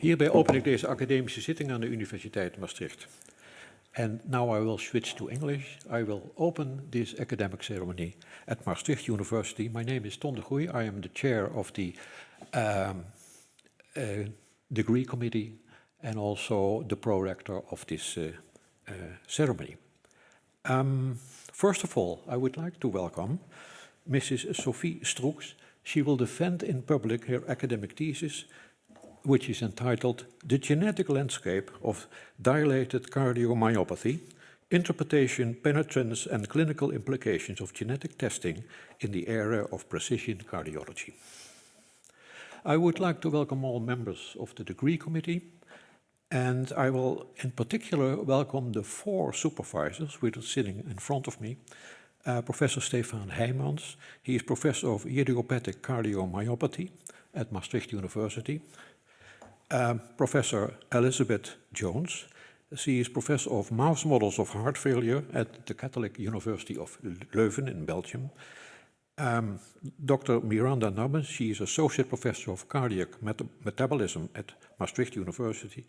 Hierbij open ik deze academische zitting aan de Universiteit Maastricht. And now I will switch to English. I will open this academic ceremony at Maastricht University. My name is Ton de Goey. I am the chair of the degree committee and also the pro-rector of this ceremony. First of all, I would like to welcome Mrs. Sophie Stroeks. She will defend in public her academic thesis, which is entitled The Genetic Landscape of Dilated Cardiomyopathy, Interpretation, Penetrance and Clinical Implications of Genetic Testing in the Area of Precision Cardiology. I would like to welcome all members of the degree committee, and I will in particular welcome the 4 supervisors who are sitting in front of me. Professor Stefan Heijmans, he is professor of idiopathic cardiomyopathy at Maastricht University. Professor Elizabeth Jones, she is professor of mouse models of heart failure at the Catholic University of Leuven in Belgium. Dr. Miranda Nubbins, she is associate professor of cardiac metabolism at Maastricht University.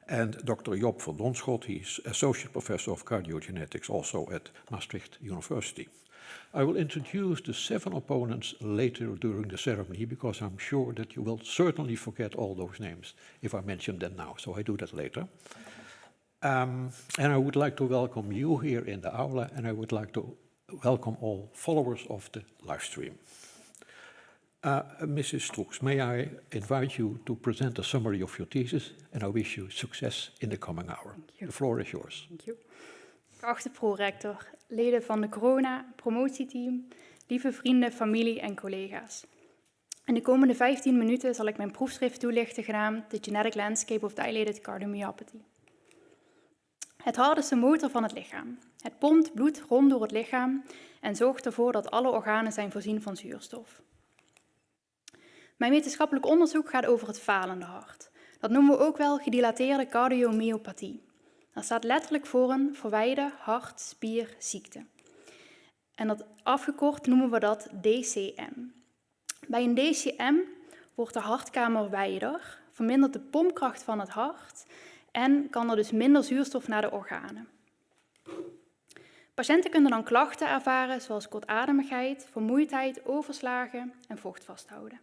And Dr. Job van Donschot, he is associate professor of cardiogenetics also at Maastricht University. I will introduce the 7 opponents later during the ceremony because I'm sure that you will certainly forget all those names if I mention them now, so I do that later. And I would like to welcome you here in the aula, and I would like to welcome all followers of the live stream. Mrs. Stroeks, may I invite you to present a summary of your thesis, and I wish you success in the coming hour. The floor is yours. Thank you. Geachte pro-rector, leden van de corona-promotieteam, lieve vrienden, familie en collega's. In de komende 15 minuten zal ik mijn proefschrift toelichten genaamd The Genetic Landscape of Dilated Cardiomyopathy. Het hart is de motor van het lichaam. Het pompt bloed rond door het lichaam en zorgt ervoor dat alle organen zijn voorzien van zuurstof. Mijn wetenschappelijk onderzoek gaat over het falende hart. Dat noemen we ook wel gedilateerde cardiomyopathie. Dat staat letterlijk voor een verwijde hart-spierziekte. En dat afgekort noemen we dat DCM. Bij een DCM wordt de hartkamer wijder, vermindert de pompkracht van het hart en kan er dus minder zuurstof naar de organen. Patiënten kunnen dan klachten ervaren zoals kortademigheid, vermoeidheid, overslagen en vocht vasthouden.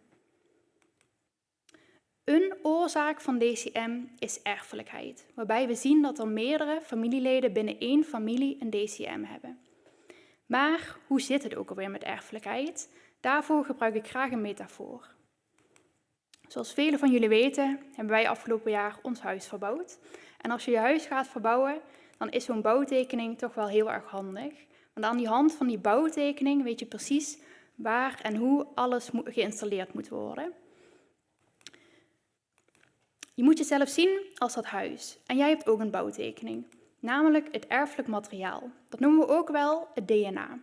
Een oorzaak van DCM is erfelijkheid, waarbij we zien dat er meerdere familieleden binnen één familie een DCM hebben. Maar hoe zit het ook alweer met erfelijkheid? Daarvoor gebruik ik graag een metafoor. Zoals velen van jullie weten, hebben wij afgelopen jaar ons huis verbouwd. En als je je huis gaat verbouwen, dan is zo'n bouwtekening toch wel heel erg handig. Want aan die hand van die bouwtekening weet je precies waar en hoe alles geïnstalleerd moet worden. Je moet jezelf zien als dat huis. En jij hebt ook een bouwtekening, namelijk het erfelijk materiaal. Dat noemen we ook wel het DNA.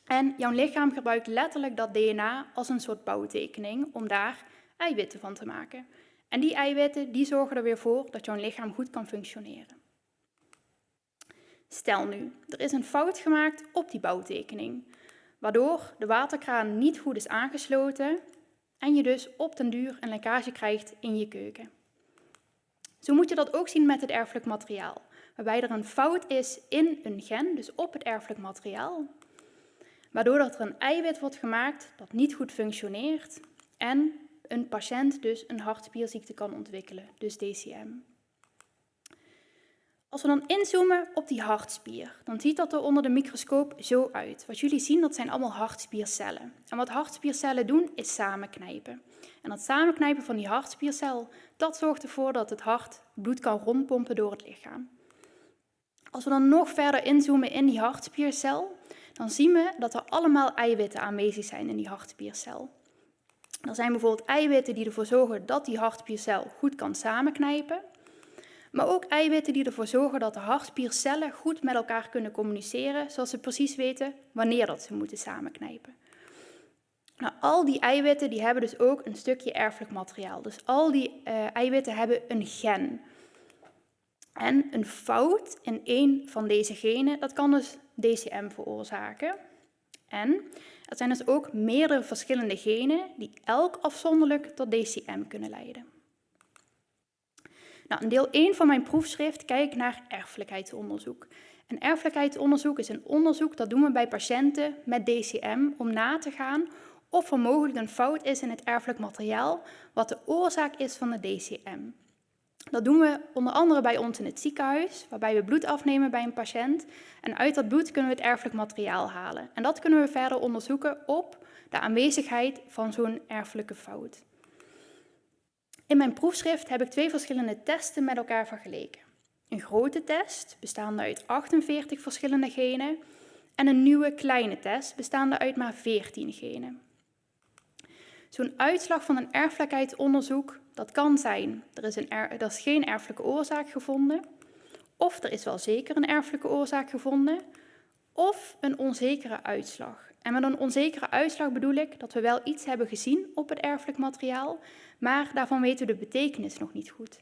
En jouw lichaam gebruikt letterlijk dat DNA als een soort bouwtekening om daar eiwitten van te maken. En die eiwitten die zorgen er weer voor dat jouw lichaam goed kan functioneren. Stel nu, er is een fout gemaakt op die bouwtekening, waardoor de waterkraan niet goed is aangesloten en je dus op den duur een lekkage krijgt in je keuken. Zo moet je dat ook zien met het erfelijk materiaal, waarbij er een fout is in een gen, dus op het erfelijk materiaal, waardoor er een eiwit wordt gemaakt dat niet goed functioneert en een patiënt dus een hartspierziekte kan ontwikkelen, dus DCM. Als we dan inzoomen op die hartspier, dan ziet dat er onder de microscoop zo uit. Wat jullie zien, dat zijn allemaal hartspiercellen. En wat hartspiercellen doen, is samenknijpen. En dat samenknijpen van die hartspiercel, dat zorgt ervoor dat het hart bloed kan rondpompen door het lichaam. Als we dan nog verder inzoomen in die hartspiercel, dan zien we dat er allemaal eiwitten aanwezig zijn in die hartspiercel. Er zijn bijvoorbeeld eiwitten die ervoor zorgen dat die hartspiercel goed kan samenknijpen, maar ook eiwitten die ervoor zorgen dat de hartspiercellen goed met elkaar kunnen communiceren, zodat ze precies weten wanneer dat ze moeten samenknijpen. Nou, al die eiwitten die hebben dus ook een stukje erfelijk materiaal. Dus al die eiwitten hebben een gen. En een fout in één van deze genen, dat kan dus DCM veroorzaken. En er zijn dus ook meerdere verschillende genen die elk afzonderlijk tot DCM kunnen leiden. Nou, in deel 1 van mijn proefschrift kijk ik naar erfelijkheidsonderzoek. En erfelijkheidsonderzoek is een onderzoek dat doen we bij patiënten met DCM om na te gaan of er mogelijk een fout is in het erfelijk materiaal wat de oorzaak is van de DCM. Dat doen we onder andere bij ons in het ziekenhuis, waarbij we bloed afnemen bij een patiënt. En uit dat bloed kunnen we het erfelijk materiaal halen. En dat kunnen we verder onderzoeken op de aanwezigheid van zo'n erfelijke fout. In mijn proefschrift heb ik 2 verschillende testen met elkaar vergeleken. Een grote test, bestaande uit 48 verschillende genen, en een nieuwe kleine test, bestaande uit maar 14 genen. Zo'n uitslag van een erfelijkheidsonderzoek, dat kan zijn, er is geen erfelijke oorzaak gevonden, of er is wel zeker een erfelijke oorzaak gevonden, of een onzekere uitslag. En met een onzekere uitslag bedoel ik dat we wel iets hebben gezien op het erfelijk materiaal, maar daarvan weten we de betekenis nog niet goed.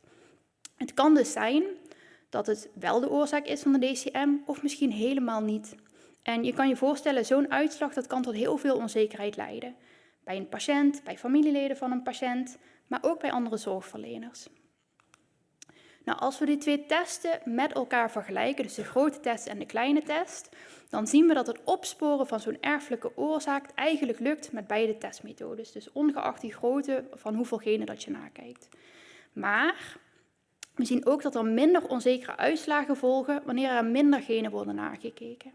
Het kan dus zijn dat het wel de oorzaak is van de DCM, of misschien helemaal niet. En je kan je voorstellen, zo'n uitslag dat kan tot heel veel onzekerheid leiden. Bij een patiënt, bij familieleden van een patiënt, maar ook bij andere zorgverleners. Nou, als we die 2 testen met elkaar vergelijken, dus de grote test en de kleine test, dan zien we dat het opsporen van zo'n erfelijke oorzaak eigenlijk lukt met beide testmethodes. Dus ongeacht die grootte van hoeveel genen dat je nakijkt. Maar we zien ook dat er minder onzekere uitslagen volgen wanneer er minder genen worden nagekeken.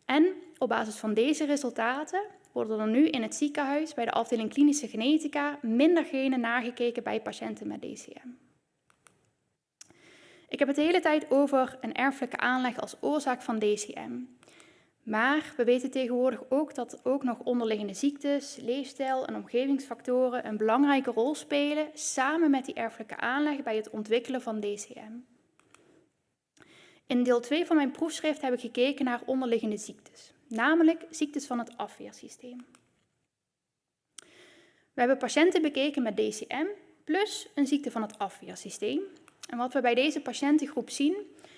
En op basis van deze resultaten worden er nu in het ziekenhuis bij de afdeling klinische genetica minder genen nagekeken bij patiënten met DCM. Ik heb het de hele tijd over een erfelijke aanleg als oorzaak van DCM. Maar we weten tegenwoordig ook dat ook nog onderliggende ziektes, leefstijl en omgevingsfactoren een belangrijke rol spelen samen met die erfelijke aanleg bij het ontwikkelen van DCM. In deel 2 van mijn proefschrift heb ik gekeken naar onderliggende ziektes, namelijk ziektes van het afweersysteem. We hebben patiënten bekeken met DCM plus een ziekte van het afweersysteem. En wat we bij deze patiëntengroep zien,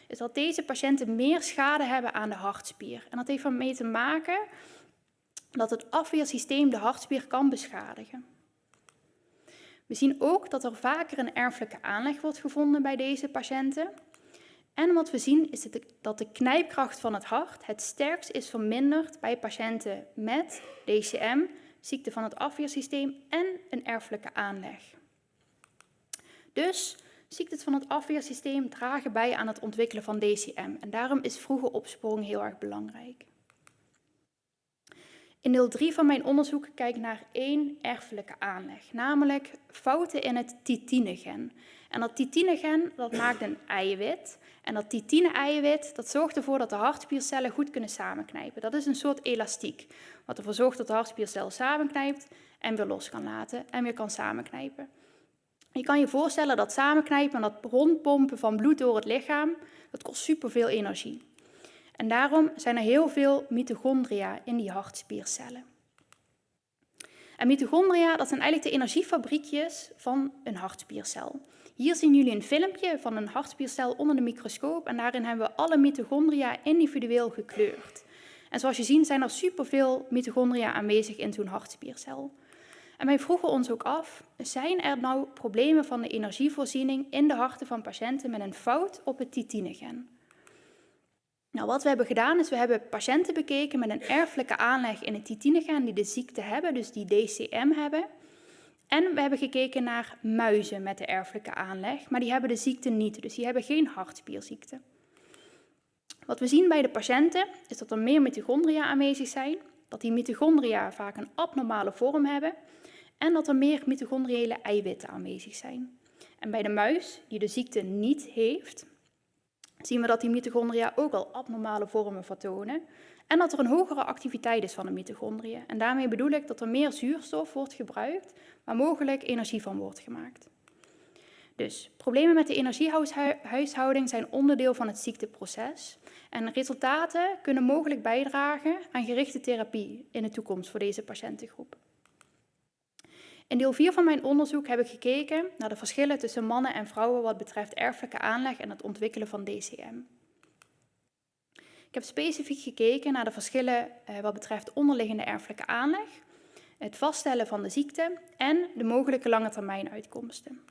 is dat deze patiënten meer schade hebben aan de hartspier. En dat heeft ermee te maken dat het afweersysteem de hartspier kan beschadigen. We zien ook dat er vaker een erfelijke aanleg wordt gevonden bij deze patiënten. En wat we zien is dat de knijpkracht van het hart het sterkst is verminderd bij patiënten met DCM, ziekte van het afweersysteem en een erfelijke aanleg. Dus ziektes van het afweersysteem dragen bij aan het ontwikkelen van DCM en daarom is vroege opsporing heel erg belangrijk. In deel 3 van mijn onderzoek kijk ik naar 1 erfelijke aanleg, namelijk fouten in het titine-gen. En dat titine-gen dat maakt een eiwit en dat titine-eiwit dat zorgt ervoor dat de hartspiercellen goed kunnen samenknijpen. Dat is een soort elastiek, wat ervoor zorgt dat de hartspiercel samenknijpt en weer los kan laten en weer kan samenknijpen. Je kan je voorstellen dat samenknijpen en dat rondpompen van bloed door het lichaam, dat kost superveel energie. En daarom zijn er heel veel mitochondria in die hartspiercellen. En mitochondria, dat zijn eigenlijk de energiefabriekjes van een hartspiercel. Hier zien jullie een filmpje van een hartspiercel onder de microscoop en daarin hebben we alle mitochondria individueel gekleurd. En zoals je ziet zijn er superveel mitochondria aanwezig in zo'n hartspiercel. En wij vroegen ons ook af, zijn er nou problemen van de energievoorziening in de harten van patiënten met een fout op het titine-gen? Nou, wat we hebben gedaan is, we hebben patiënten bekeken met een erfelijke aanleg in het titine-gen die de ziekte hebben, dus die DCM hebben. En we hebben gekeken naar muizen met de erfelijke aanleg, maar die hebben de ziekte niet, dus die hebben geen hartspierziekte. Wat we zien bij de patiënten is dat er meer mitochondria aanwezig zijn, dat die mitochondria vaak een abnormale vorm hebben en dat er meer mitochondriële eiwitten aanwezig zijn. En bij de muis, die de ziekte niet heeft, zien we dat die mitochondria ook al abnormale vormen vertonen en dat er een hogere activiteit is van de mitochondriën. En daarmee bedoel ik dat er meer zuurstof wordt gebruikt, waar mogelijk energie van wordt gemaakt. Dus problemen met de energiehuishouding zijn onderdeel van het ziekteproces en resultaten kunnen mogelijk bijdragen aan gerichte therapie in de toekomst voor deze patiëntengroep. In deel 4 van mijn onderzoek heb ik gekeken naar de verschillen tussen mannen en vrouwen wat betreft erfelijke aanleg en het ontwikkelen van DCM. Ik heb specifiek gekeken naar de verschillen wat betreft onderliggende erfelijke aanleg, het vaststellen van de ziekte en de mogelijke lange termijn uitkomsten.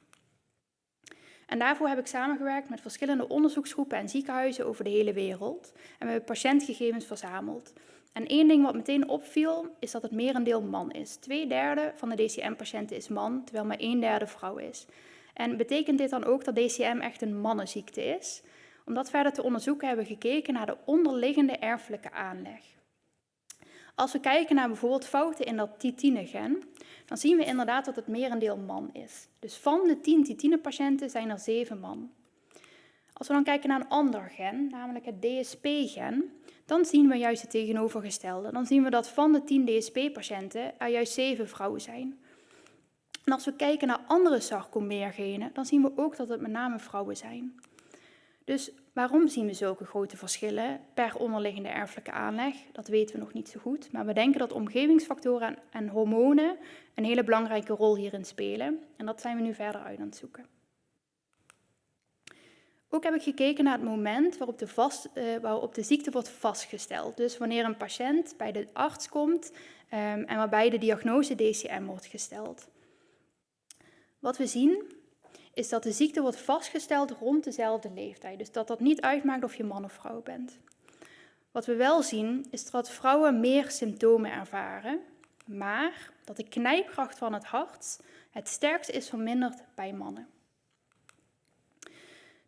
En daarvoor heb ik samengewerkt met verschillende onderzoeksgroepen en ziekenhuizen over de hele wereld. En we hebben patiëntgegevens verzameld. En één ding wat meteen opviel, is dat het merendeel man is. 2/3 van de DCM-patiënten is man, terwijl maar 1/3 vrouw is. En betekent dit dan ook dat DCM echt een mannenziekte is? Om dat verder te onderzoeken hebben we gekeken naar de onderliggende erfelijke aanleg. Als we kijken naar bijvoorbeeld fouten in dat titine-gen, dan zien we inderdaad dat het merendeel man is. Dus van de 10 titine-patiënten zijn er 7 man. Als we dan kijken naar een ander gen, namelijk het DSP-gen, dan zien we juist het tegenovergestelde. Dan zien we dat van de 10 DSP-patiënten er juist 7 vrouwen zijn. En als we kijken naar andere sarcomeergenen, dan zien we ook dat het met name vrouwen zijn. Dus waarom zien we zulke grote verschillen per onderliggende erfelijke aanleg? Dat weten we nog niet zo goed, maar we denken dat omgevingsfactoren en hormonen een hele belangrijke rol hierin spelen. En dat zijn we nu verder uit aan het zoeken. Ook heb ik gekeken naar het moment waarop de ziekte wordt vastgesteld. Dus wanneer een patiënt bij de arts komt en waarbij de diagnose DCM wordt gesteld. Wat we zien is dat de ziekte wordt vastgesteld rond dezelfde leeftijd. Dus dat niet uitmaakt of je man of vrouw bent. Wat we wel zien is dat vrouwen meer symptomen ervaren, maar dat de knijpkracht van het hart het sterkst is verminderd bij mannen.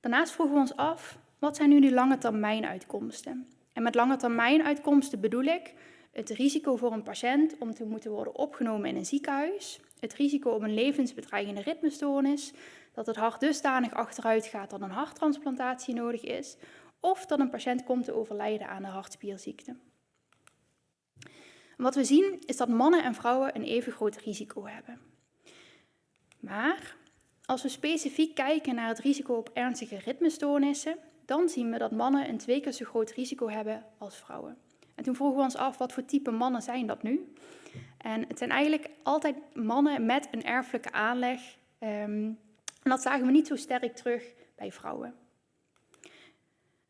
Daarnaast vroegen we ons af, wat zijn nu die lange termijn uitkomsten? En met lange termijn uitkomsten bedoel ik het risico voor een patiënt om te moeten worden opgenomen in een ziekenhuis, het risico op een levensbedreigende ritmestoornis, dat het hart dusdanig achteruit gaat dat een harttransplantatie nodig is, of dat een patiënt komt te overlijden aan de hartspierziekte. En wat we zien is dat mannen en vrouwen een even groot risico hebben. Maar als we specifiek kijken naar het risico op ernstige ritmestoornissen, dan zien we dat mannen een 2 keer zo groot risico hebben als vrouwen. En toen vroegen we ons af, wat voor type mannen zijn dat nu? En het zijn eigenlijk altijd mannen met een erfelijke aanleg. En dat zagen we niet zo sterk terug bij vrouwen.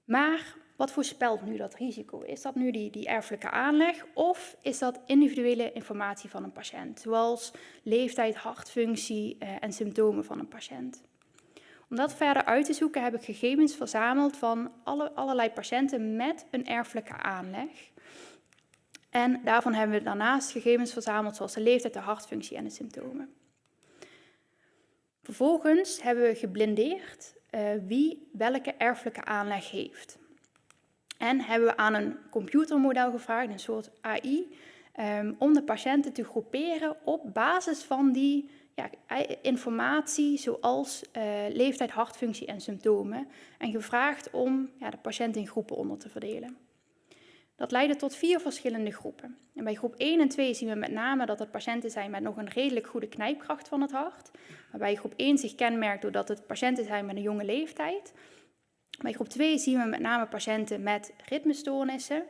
Maar wat voorspelt nu dat risico? Is dat nu die erfelijke aanleg of is dat individuele informatie van een patiënt? Zoals leeftijd, hartfunctie en symptomen van een patiënt. Om dat verder uit te zoeken heb ik gegevens verzameld van allerlei patiënten met een erfelijke aanleg. En daarvan hebben we daarnaast gegevens verzameld zoals de leeftijd, de hartfunctie en de symptomen. Vervolgens hebben we geblindeerd wie welke erfelijke aanleg heeft. En hebben we aan een computermodel gevraagd, een soort AI, om de patiënten te groeperen op basis van die informatie zoals leeftijd, hartfunctie en symptomen. En gevraagd om de patiënt in groepen onder te verdelen. Dat leidde tot 4 verschillende groepen. En bij groep 1 en 2 zien we met name dat het patiënten zijn met nog een redelijk goede knijpkracht van het hart. Waarbij groep 1 zich kenmerkt doordat het patiënten zijn met een jonge leeftijd. Bij groep 2 zien we met name patiënten met ritmestoornissen.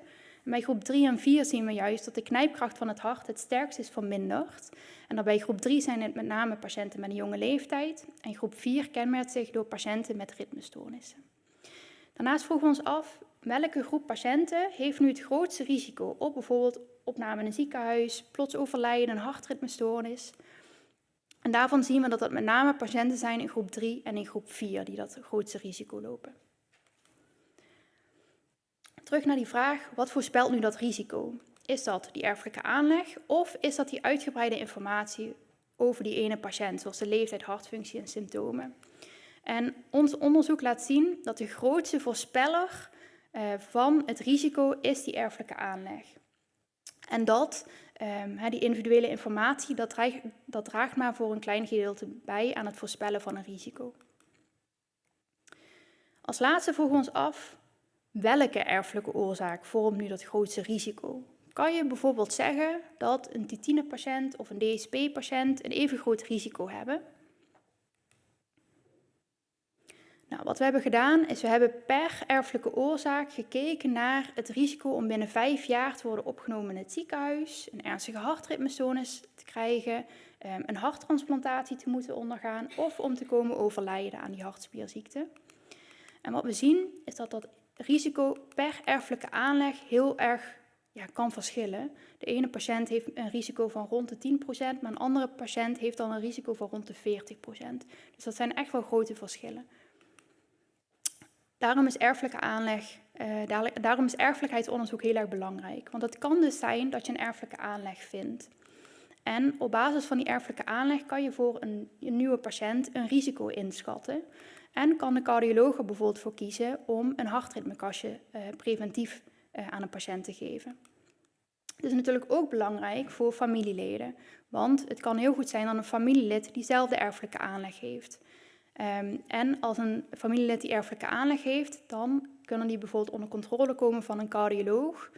En bij groep 3 en 4 zien we juist dat de knijpkracht van het hart het sterkst is verminderd. En dan bij groep 3 zijn het met name patiënten met een jonge leeftijd. En groep 4 kenmerkt zich door patiënten met ritmestoornissen. Daarnaast vroegen we ons af, welke groep patiënten heeft nu het grootste risico op bijvoorbeeld opname in een ziekenhuis, plots overlijden, een hartritmestoornis. En daarvan zien we dat het met name patiënten zijn in groep 3 en in groep 4 die dat grootste risico lopen. Terug naar die vraag, wat voorspelt nu dat risico? Is dat die erfelijke aanleg of is dat die uitgebreide informatie over die ene patiënt, zoals de leeftijd, hartfunctie en symptomen? En ons onderzoek laat zien dat de grootste voorspeller van het risico is die erfelijke aanleg. En dat die individuele informatie, dat draagt maar voor een klein gedeelte bij aan het voorspellen van een risico. Als laatste vroegen we ons af, welke erfelijke oorzaak vormt nu dat grootste risico? Kan je bijvoorbeeld zeggen dat een titine-patiënt of een DSP-patiënt een even groot risico hebben? Nou, wat we hebben gedaan is, we hebben per erfelijke oorzaak gekeken naar het risico om binnen 5 jaar te worden opgenomen in het ziekenhuis, een ernstige hartritmestoornis te krijgen, een harttransplantatie te moeten ondergaan of om te komen overlijden aan die hartspierziekte. En wat we zien is dat dat risico per erfelijke aanleg heel erg kan verschillen. De ene patiënt heeft een risico van rond de 10%, maar een andere patiënt heeft dan een risico van rond de 40%. Dus dat zijn echt wel grote verschillen. Daarom is erfelijkheidsonderzoek heel erg belangrijk. Want het kan dus zijn dat je een erfelijke aanleg vindt. En op basis van die erfelijke aanleg kan je voor een nieuwe patiënt een risico inschatten. En kan de cardioloog er bijvoorbeeld voor kiezen om een hartritmekastje preventief aan een patiënt te geven. Het is natuurlijk ook belangrijk voor familieleden. Want het kan heel goed zijn dat een familielid diezelfde erfelijke aanleg heeft. En als een familielid die erfelijke aanleg heeft, dan kunnen die bijvoorbeeld onder controle komen van een cardioloog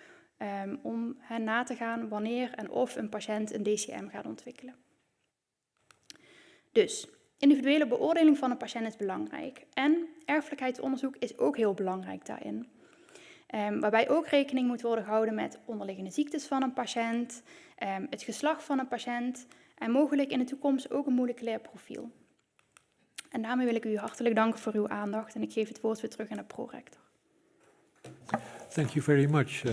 om na te gaan wanneer en of een patiënt een DCM gaat ontwikkelen. Dus individuele beoordeling van een patiënt is belangrijk. En erfelijkheidsonderzoek is ook heel belangrijk daarin. Waarbij ook rekening moet worden gehouden met onderliggende ziektes van een patiënt, het geslacht van een patiënt en mogelijk in de toekomst ook een moleculair profiel. En daarmee wil ik u hartelijk danken voor uw aandacht en ik geef het woord weer terug aan de prorector. Thank you very much,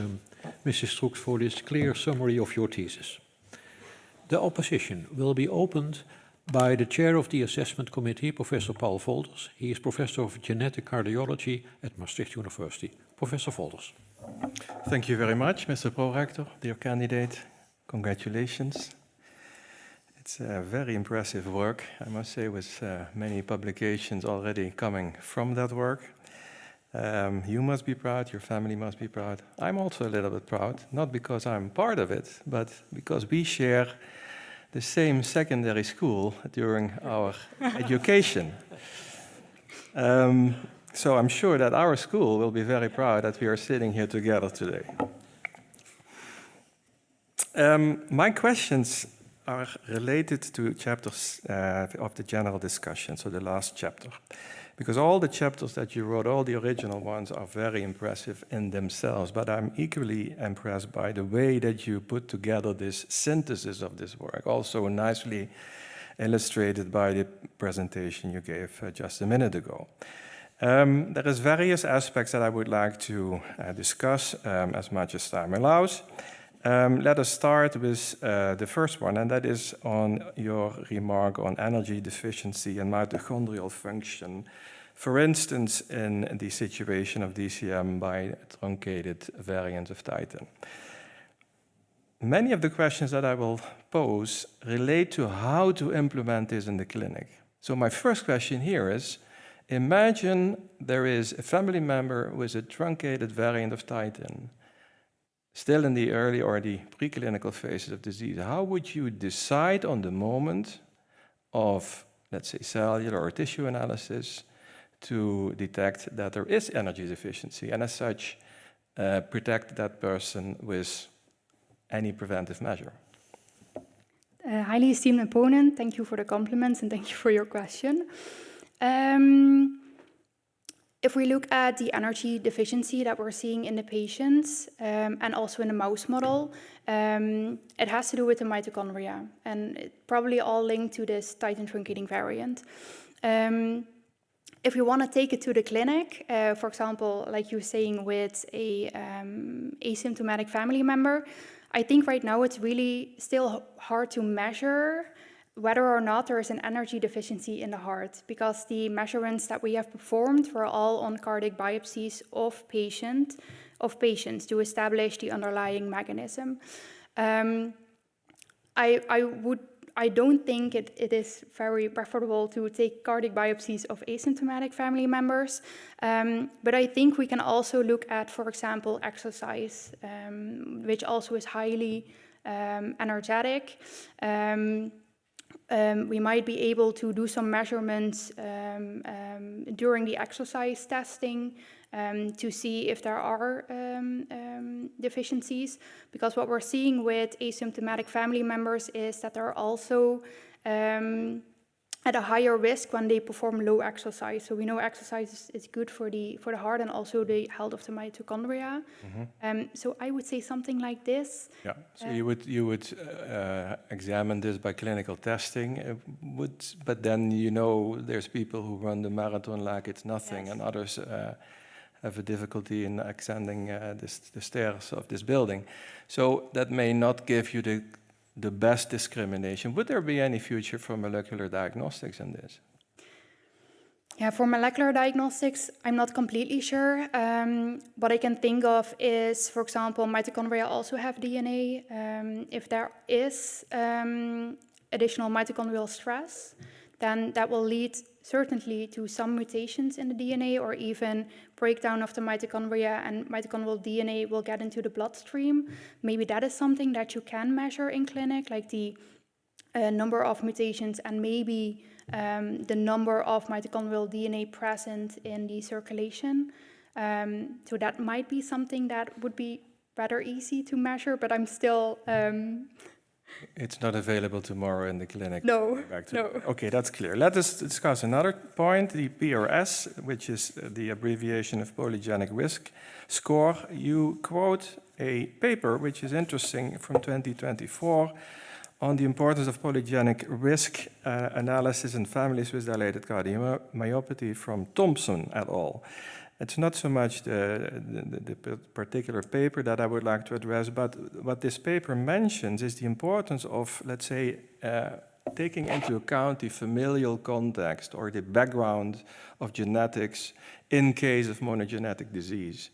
Mrs. Stroeks, for this clear summary of your thesis. The opposition will be opened by the chair of the assessment committee, Professor Paul Volders. He is professor of genetic cardiology at Maastricht University. Professor Volders. Thank you very much, Mr. Prorector, dear candidate. Congratulations. It's very impressive work, I must say, with many publications already coming from that work. You must be proud, your family must be proud. I'm also a little bit proud, not because I'm part of it, but because we share the same secondary school during our education. So I'm sure that our school will be very proud that we are sitting here together today. My questions are related to chapters of the general discussion, so the last chapter. Because all the chapters that you wrote, all the original ones, are very impressive in themselves, but I'm equally impressed by the way that you put together this synthesis of this work, also nicely illustrated by the presentation you gave just a minute ago. There is various aspects that I would like to discuss as much as time allows. Let us start with the first one, and that is on your remark on energy deficiency and mitochondrial function, for instance, in the situation of DCM by truncated variant of Titin. Many of the questions that I will pose relate to how to implement this in the clinic. So my first question here is, imagine there is a family member with a truncated variant of Titin, still in the early or the preclinical phases of disease. How would you decide on the moment of, let's say, cellular or tissue analysis to detect that there is energy deficiency, and as such, protect that person with any preventive measure? Highly esteemed opponent, thank you for the compliments and thank you for your question. If we look at the energy deficiency that we're seeing in the patients and also in the mouse model, it has to do with the mitochondria, and it probably all linked to this Titin truncating variant. If you want to take it to the clinic, for example, like you were saying with a asymptomatic family member, I think right now it's really still hard to measure whether or not there is an energy deficiency in the heart, because the measurements that we have performed were all on cardiac biopsies of patients to establish the underlying mechanism. I don't think it is very preferable to take cardiac biopsies of asymptomatic family members, but I think we can also look at, for example, exercise, which also is highly energetic. We might be able to do some measurements during the exercise testing to see if there are deficiencies, because what we're seeing with asymptomatic family members is that they're also at a higher risk when they perform low exercise. So we know exercise is good for the heart and also the health of the mitochondria. Mm-hmm. So I would say something like this. Yeah. So you would examine this by clinical testing, but then there's people who run the marathon like it's nothing, yes, and others have a difficulty in ascending the stairs of this building. So that may not give you the best discrimination. Would there be any future for molecular diagnostics in this? Yeah, for molecular diagnostics, I'm not completely sure. What I can think of is, for example, mitochondria also have DNA. If there is additional mitochondrial stress, then that will lead certainly to some mutations in the DNA or even breakdown of the mitochondria, and mitochondrial DNA will get into the bloodstream. Maybe that is something that you can measure in clinic, like the number of mutations and maybe the number of mitochondrial DNA present in the circulation. So that might be something that would be rather easy to measure, but I'm still... It's not available tomorrow in the clinic. No, no. Okay, that's clear. Let us discuss another point, the PRS, which is the abbreviation of polygenic risk score. You quote a paper which is interesting from 2024 on the importance of polygenic risk analysis in families with dilated cardiomyopathy from Thompson et al. It's not so much the particular paper that I would like to address, but what this paper mentions is the importance of, let's say, taking into account the familial context or the background of genetics in case of monogenetic disease.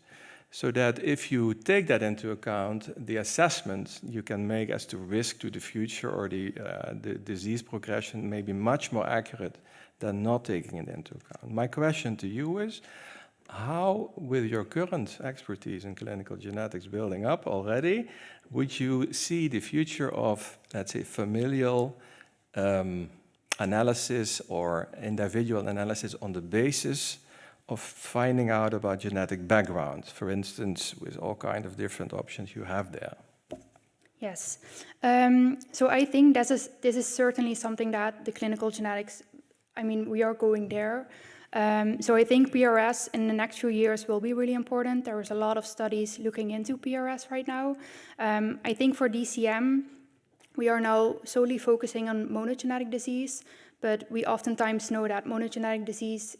So that if you take that into account, the assessments you can make as to risk to the future or the disease progression may be much more accurate than not taking it into account. My question to you is, how, with your current expertise in clinical genetics building up already, would you see the future of, let's say, familial analysis or individual analysis on the basis of finding out about genetic background, for instance, with all kinds of different options you have there? Yes. So I think this is certainly something that the clinical genetics, we are going there. So I think PRS in the next few years will be really important. There is a lot of studies looking into PRS right now. I think for DCM, we are now solely focusing on monogenetic disease, but we oftentimes know that monogenetic disease,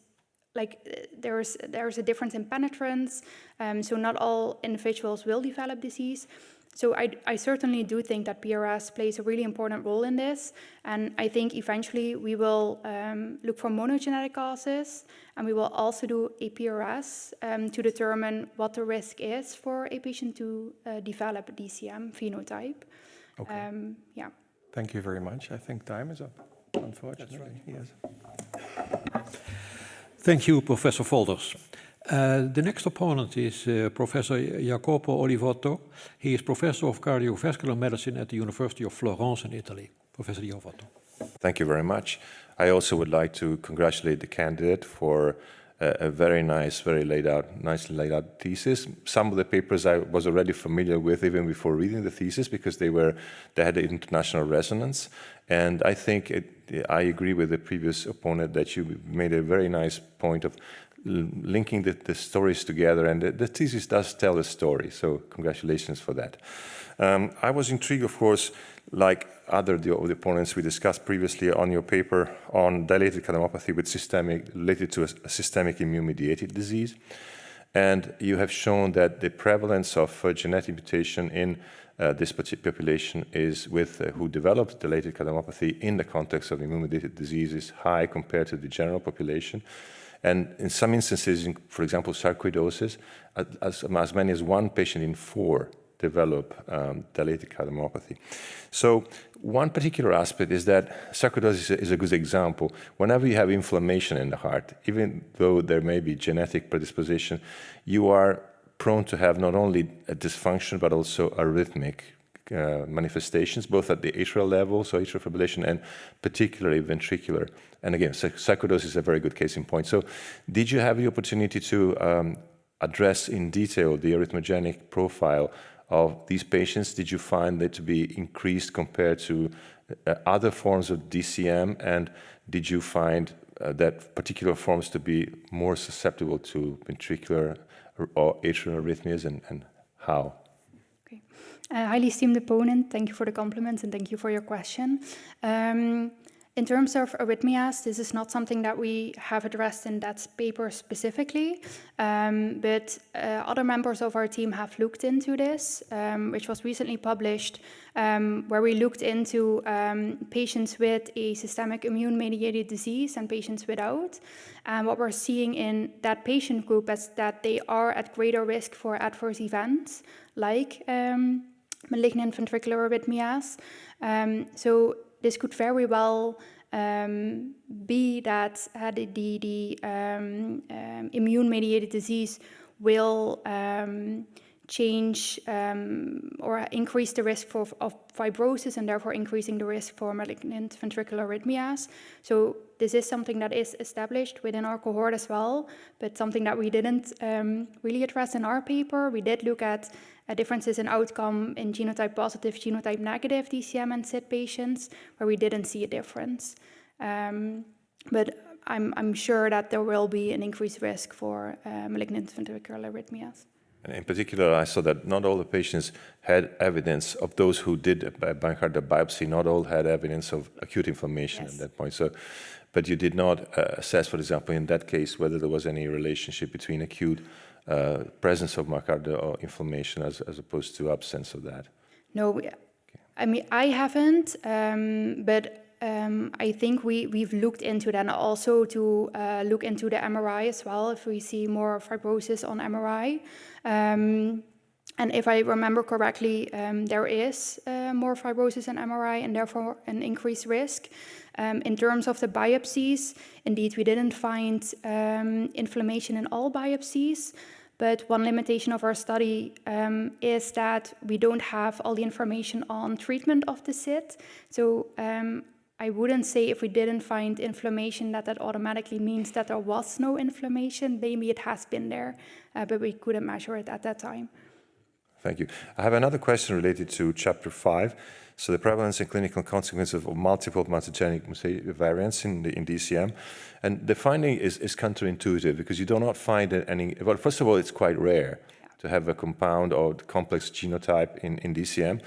there is a difference in penetrance, so not all individuals will develop disease. So I certainly do think that PRS plays a really important role in this, and I think eventually we will look for monogenetic causes, and we will also do a PRS to determine what the risk is for a patient to develop a DCM phenotype. Okay. Yeah. Thank you very much. I think time is up, unfortunately. That's right. Yes. Thank you, Professor Volders. The next opponent is Professor Jacopo Olivotto. He is Professor of Cardiovascular Medicine at the University of Florence in Italy. Professor Olivotto. Thank you very much. I also would like to congratulate the candidate for a very nice, nicely laid out thesis. Some of the papers I was already familiar with even before reading the thesis because they had an international resonance. And I think I agree with the previous opponent that you made a very nice point of linking the stories together, and the thesis does tell a story, so congratulations for that. I was intrigued, of course, like other of the opponents we discussed previously on your paper on dilated cardiomyopathy related to a systemic immune-mediated disease. And you have shown that the prevalence of genetic mutation in this particular population is who develops dilated cardiomyopathy in the context of immune-mediated disease is high compared to the general population. And in some instances, for example, sarcoidosis, as many as 1 patient in 4 develop dilated cardiomyopathy. So one particular aspect is that sarcoidosis is a good example. Whenever you have inflammation in the heart, even though there may be genetic predisposition, you are prone to have not only a dysfunction, but also arrhythmic manifestations, both at the atrial level, so atrial fibrillation, and particularly ventricular. And again, sarcoidosis is a very good case in point. So did you have the opportunity to address in detail the arrhythmogenic profile of these patients? Did you find that to be increased compared to other forms of DCM? And did you find that particular forms to be more susceptible to ventricular or atrial arrhythmias, and how? Highly esteemed opponent, thank you for the compliments and thank you for your question. In terms of arrhythmias, this is not something that we have addressed in that paper specifically, but other members of our team have looked into this, which was recently published, where we looked into patients with a systemic immune-mediated disease and patients without. And what we're seeing in that patient group is that they are at greater risk for adverse events, like malignant ventricular arrhythmias. So this could very well be that the immune-mediated disease will change or increase the risk of fibrosis and therefore increasing the risk for malignant ventricular arrhythmias. So this is something that is established within our cohort as well, but something that we didn't really address in our paper. We did look at differences in outcome in genotype positive, genotype negative DCM and SID patients, where we didn't see a difference. But I'm sure that there will be an increased risk for malignant ventricular arrhythmias. And in particular, I saw that not all the patients had evidence of those who did a myocardial biopsy, not all had evidence of acute inflammation at that point. So, but you did not assess, for example, in that case, whether there was any relationship between acute presence of myocardial inflammation as opposed to absence of that. No, I mean, I haven't, but I think we've looked into that, and also to look into the MRI as well, if we see more fibrosis on MRI. And if I remember correctly, there is more fibrosis in MRI and therefore an increased risk. In terms of the biopsies, indeed, we didn't find inflammation in all biopsies. But one limitation of our study is that we don't have all the information on treatment of the SID. So I wouldn't say if we didn't find inflammation that automatically means that there was no inflammation. Maybe it has been there, but we couldn't measure it at that time. Thank you. I have another question related to Chapter 5. So the prevalence and clinical consequences of multiple pathogenic variants in DCM. And the finding is counterintuitive because you do not find any, well, first of all, it's quite rare to have a compound or complex genotype in DCM.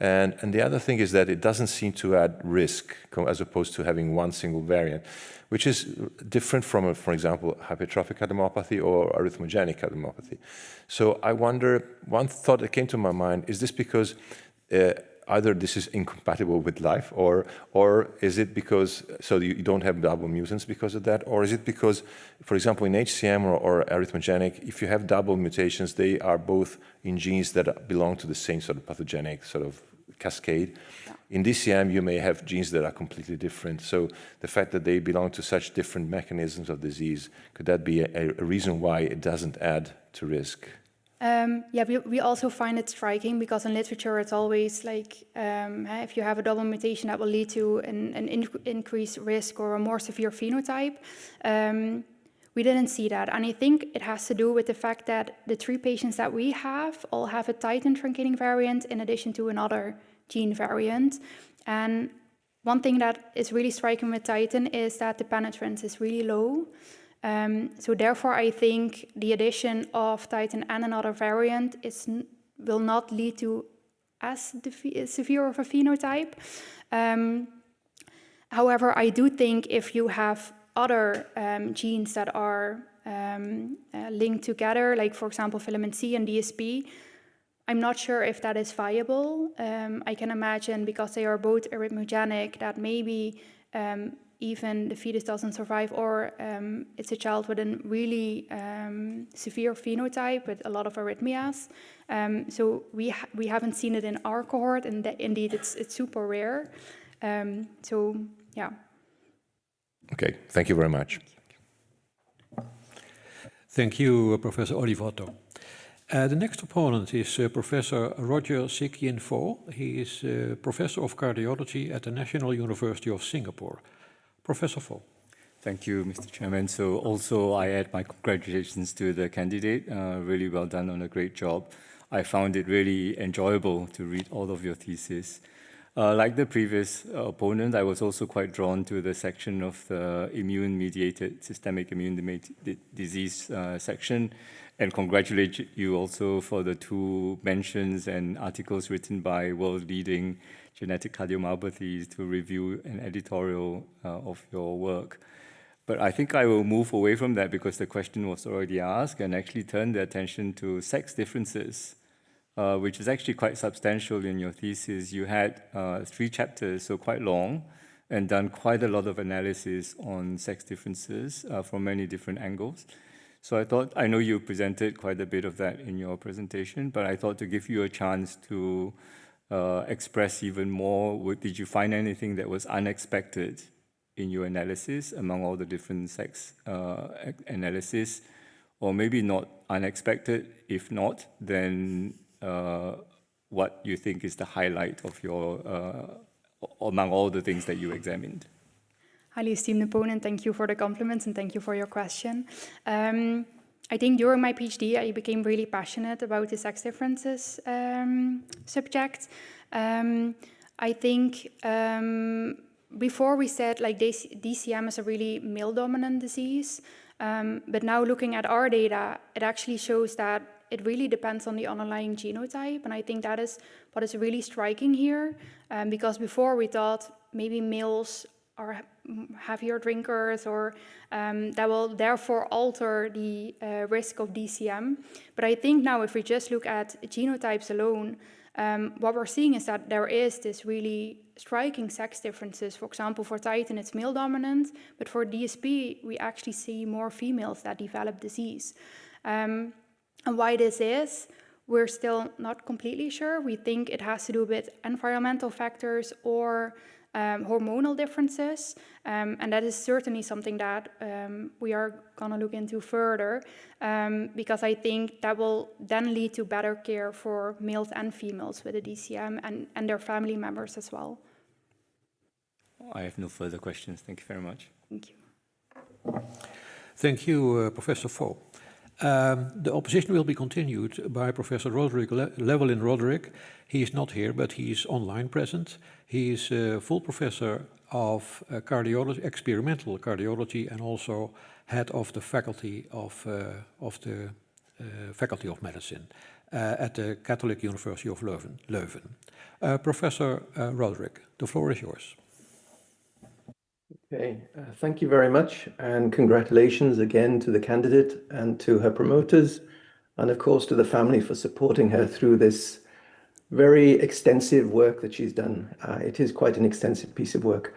And the other thing is that it doesn't seem to add risk as opposed to having one single variant, which is different from, for example, hypertrophic cardiomyopathy or arrhythmogenic cardiomyopathy. So I wonder, one thought that came to my mind, is this because either this is incompatible with life, or is it because, so you don't have double mutants because of that, or is it because, for example, in HCM or arrhythmogenic, if you have double mutations, they are both in genes that belong to the same sort of pathogenic sort of cascade. In DCM, you may have genes that are completely different. So the fact that they belong to such different mechanisms of disease, could that be a reason why it doesn't add to risk? Yeah, we also find it striking because in literature it's always like if you have a double mutation that will lead to an increased risk or a more severe phenotype. We didn't see that, and I think it has to do with the fact that the 3 patients that we have all have a titin truncating variant in addition to another gene variant. And one thing that is really striking with titin is that the penetrance is really low. So therefore, I think the addition of titin and another variant will not lead to as severe of a phenotype. However, I do think if you have other genes that are linked together, like for example filament C and DSP, I'm not sure if that is viable. I can imagine, because they are both arrhythmogenic, that maybe even the fetus doesn't survive, or it's a child with a really severe phenotype with a lot of arrhythmias. So we haven't seen it in our cohort, and indeed it's super rare. So yeah. Okay, thank you very much. Thank you, Professor Olivato. The next opponent is Professor Roger Sekian-Vo. He is Professor of Cardiology at the National University of Singapore. Professor Vo. Thank you, Mr. Chairman. So also I add my congratulations to the candidate. Really well done on a great job. I found it really enjoyable to read all of your thesis. Like the previous opponent, I was also quite drawn to the section of the immune-mediated, systemic immune-mediated disease section, and congratulate you also for the 2 mentions and articles written by world-leading genetic cardiomyopathies to review an editorial of your work. But I think I will move away from that because the question was already asked and actually turn the attention to sex differences, which is actually quite substantial in your thesis. You had 3 chapters, so quite long, and done quite a lot of analysis on sex differences from many different angles. So I thought, I know you presented quite a bit of that in your presentation, but I thought to give you a chance to express even more. Did you find anything that was unexpected in your analysis among all the different sex analysis? Or maybe not unexpected. If not, then what you think is the highlight of your, among all the things that you examined? Highly esteemed opponent, thank you for the compliments and thank you for your question. I think during my PhD, I became really passionate about the sex differences subject. I think before we said like DCM is a really male-dominant disease, but now looking at our data, it actually shows that it really depends on the underlying genotype, and I think that is what is really striking here, because before we thought maybe males are heavier drinkers or that will therefore alter the risk of DCM. But I think now if we just look at genotypes alone, what we're seeing is that there is this really striking sex differences. For example, for Titin, it's male dominant, but for DSP, we actually see more females that develop disease. And why this is, we're still not completely sure. We think it has to do with environmental factors or hormonal differences, and that is certainly something that we are going to look into further, because I think that will then lead to better care for males and females with a DCM and their family members as well. I have no further questions. Thank you very much. Thank you. Thank you, Professor Faux. The opposition will be continued by Professor Roderick Llewellyn Roderick. He is not here, but he is online present. He is a full professor of cardiology, experimental cardiology, and also head of the faculty of Faculty of Medicine at the Catholic University of Leuven. Professor Roderick, the floor is yours. Okay, thank you very much, and congratulations again to the candidate and to her promoters, and of course to the family for supporting her through this very extensive work that she's done. It is quite an extensive piece of work.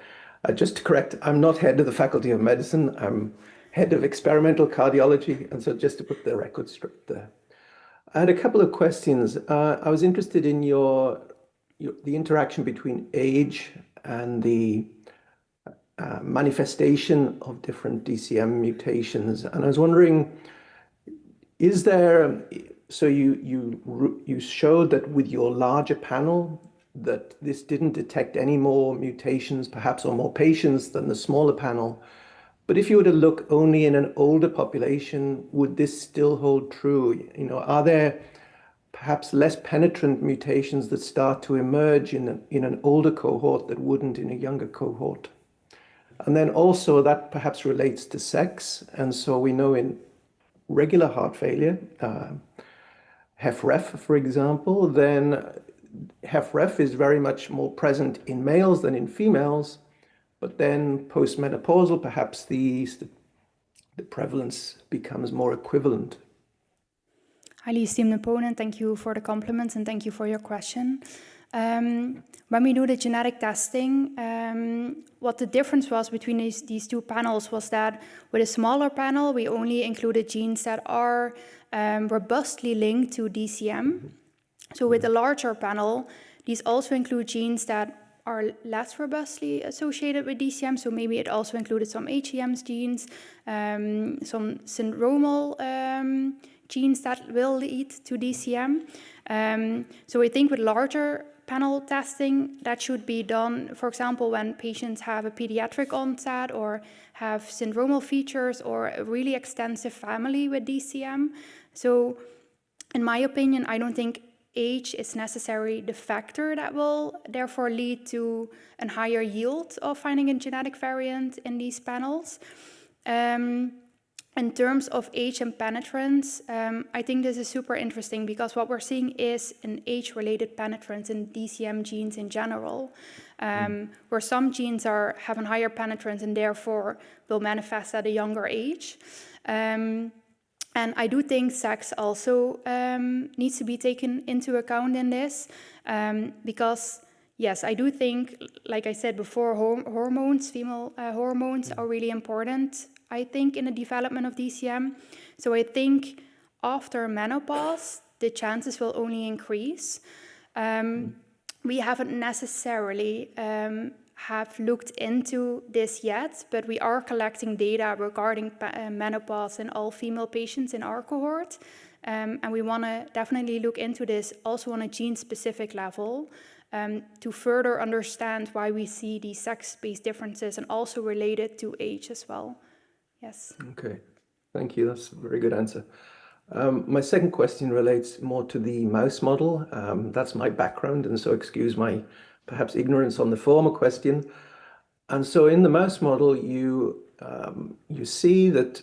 Just to correct, I'm not head of the Faculty of Medicine, I'm head of experimental cardiology, and so just to put the record straight there. I had a couple of questions. I was interested in the interaction between age and the manifestation of different DCM mutations, and I was wondering, is there, so you showed that with your larger panel that this didn't detect any more mutations perhaps or more patients than the smaller panel, but if you were to look only in an older population, would this still hold true? You know, are there perhaps less penetrant mutations that start to emerge in an older cohort that wouldn't in a younger cohort? And then also that perhaps relates to sex. And so we know in regular heart failure, HFrEF, for example, then HFrEF is very much more present in males than in females, but then postmenopausal, perhaps the prevalence becomes more equivalent. Highly esteemed opponent, thank you for the compliments and thank you for your question. When we do the genetic testing, what the difference was between these two panels was that with a smaller panel, we only included genes that are robustly linked to DCM. So with a larger panel, these also include genes that are less robustly associated with DCM. So maybe it also included some HEMs genes, some syndromal genes that will lead to DCM. So I think with larger panel testing, that should be done, for example, when patients have a pediatric onset or have syndromal features or a really extensive family with DCM. So in my opinion, I don't think age is necessarily the factor that will therefore lead to a higher yield of finding a genetic variant in these panels. In terms of age and penetrance, I think this is super interesting because what we're seeing is an age-related penetrance in DCM genes in general, where some genes have a higher penetrance and therefore will manifest at a younger age. And I do think sex also needs to be taken into account in this, because yes, I do think, like I said before, hormones, female hormones are really important, I think, in the development of DCM. So I think after menopause, the chances will only increase. We haven't necessarily have looked into this yet, but we are collecting data regarding menopause in all female patients in our cohort. And we want to definitely look into this also on a gene-specific level, to further understand why we see these sex-based differences and also related to age as well. Yes. Okay, thank you. That's a very good answer. My second question relates more to the mouse model. That's my background, and so excuse my perhaps ignorance on the former question. And so in the mouse model, you see that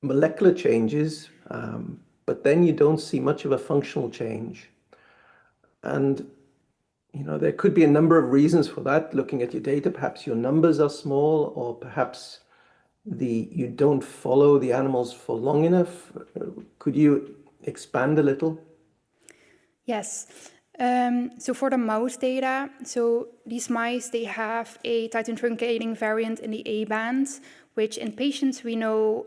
molecular changes, but then you don't see much of a functional change. And there could be a number of reasons for that. Looking at your data, perhaps your numbers are small, or perhaps you don't follow the animals for long enough. Could you expand a little? Yes. So for the mouse data, so these mice, they have a titin truncating variant in the A band, which in patients we know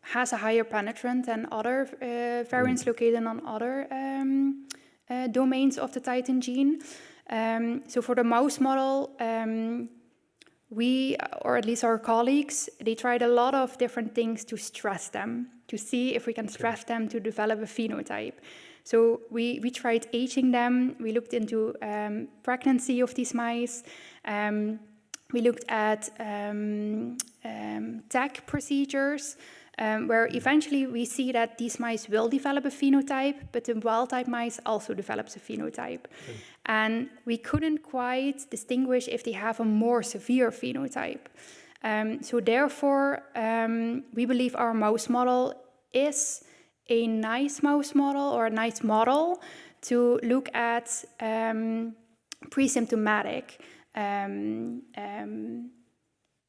has a higher penetrant than other variants located on other domains of the titin gene. So for the mouse model, we, or at least our colleagues, they tried a lot of different things to stress them, to see if we can stress them to develop a phenotype. So we tried aging them, we looked into pregnancy of these mice, we looked at tag procedures, where eventually we see that these mice will develop a phenotype, but the wild-type mice also develops a phenotype. Okay. And we couldn't quite distinguish if they have a more severe phenotype. So therefore, we believe our mouse model is a nice mouse model, or a nice model to look at pre-symptomatic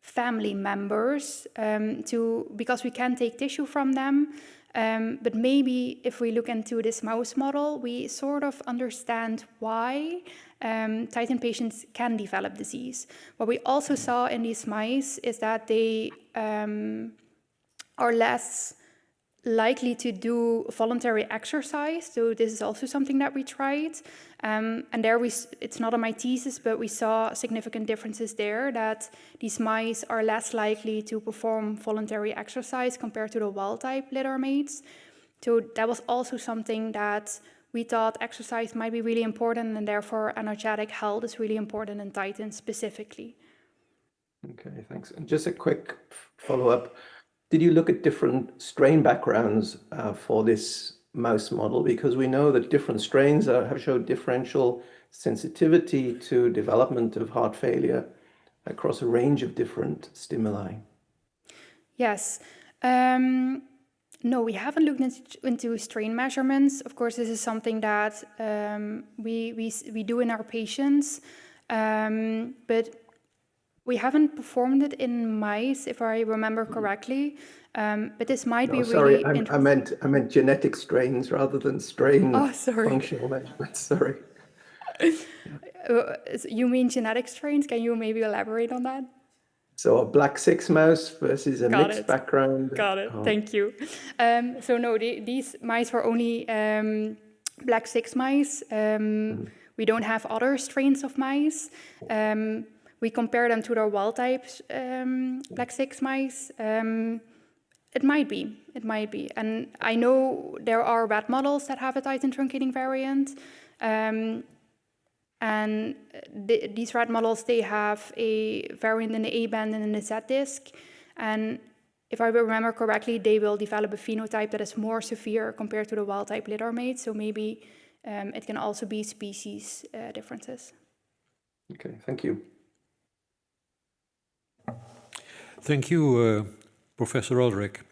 family members, because we can take tissue from them, but maybe if we look into this mouse model, we sort of understand why titin patients can develop disease. What we also saw in these mice is that they are less likely to do voluntary exercise. So this is also something that we tried. And there it's not on my thesis, but we saw significant differences there, that these mice are less likely to perform voluntary exercise compared to the wild-type littermates. So that was also something that we thought exercise might be really important, and therefore energetic health is really important in titin specifically. Okay, thanks. And just a quick follow-up. Did you look at different strain backgrounds for this mouse model? Because we know that different strains have showed differential sensitivity to development of heart failure across a range of different stimuli. Yes. No, we haven't looked into strain measurements. Of course, this is something that we do in our patients, but we haven't performed it in mice, if I remember correctly. But this might be really interesting. I meant genetic strains rather than strain functional measurements. Sorry. You mean genetic strains? Can you maybe elaborate on that? So a black 6 mouse versus a mixed background. Got it. Thank you. So no, these mice were only black 6 mice. We don't have other strains of mice. We compare them to their wild-type black 6 mice. It might be. And I know there are rat models that have a titin truncating variant. And these rat models, they have a variant in the A band and in the Z disc. And if I remember correctly, they will develop a phenotype that is more severe compared to the wild-type littermate. So maybe it can also be species differences. Okay, thank you. Thank you, Professor Roderick.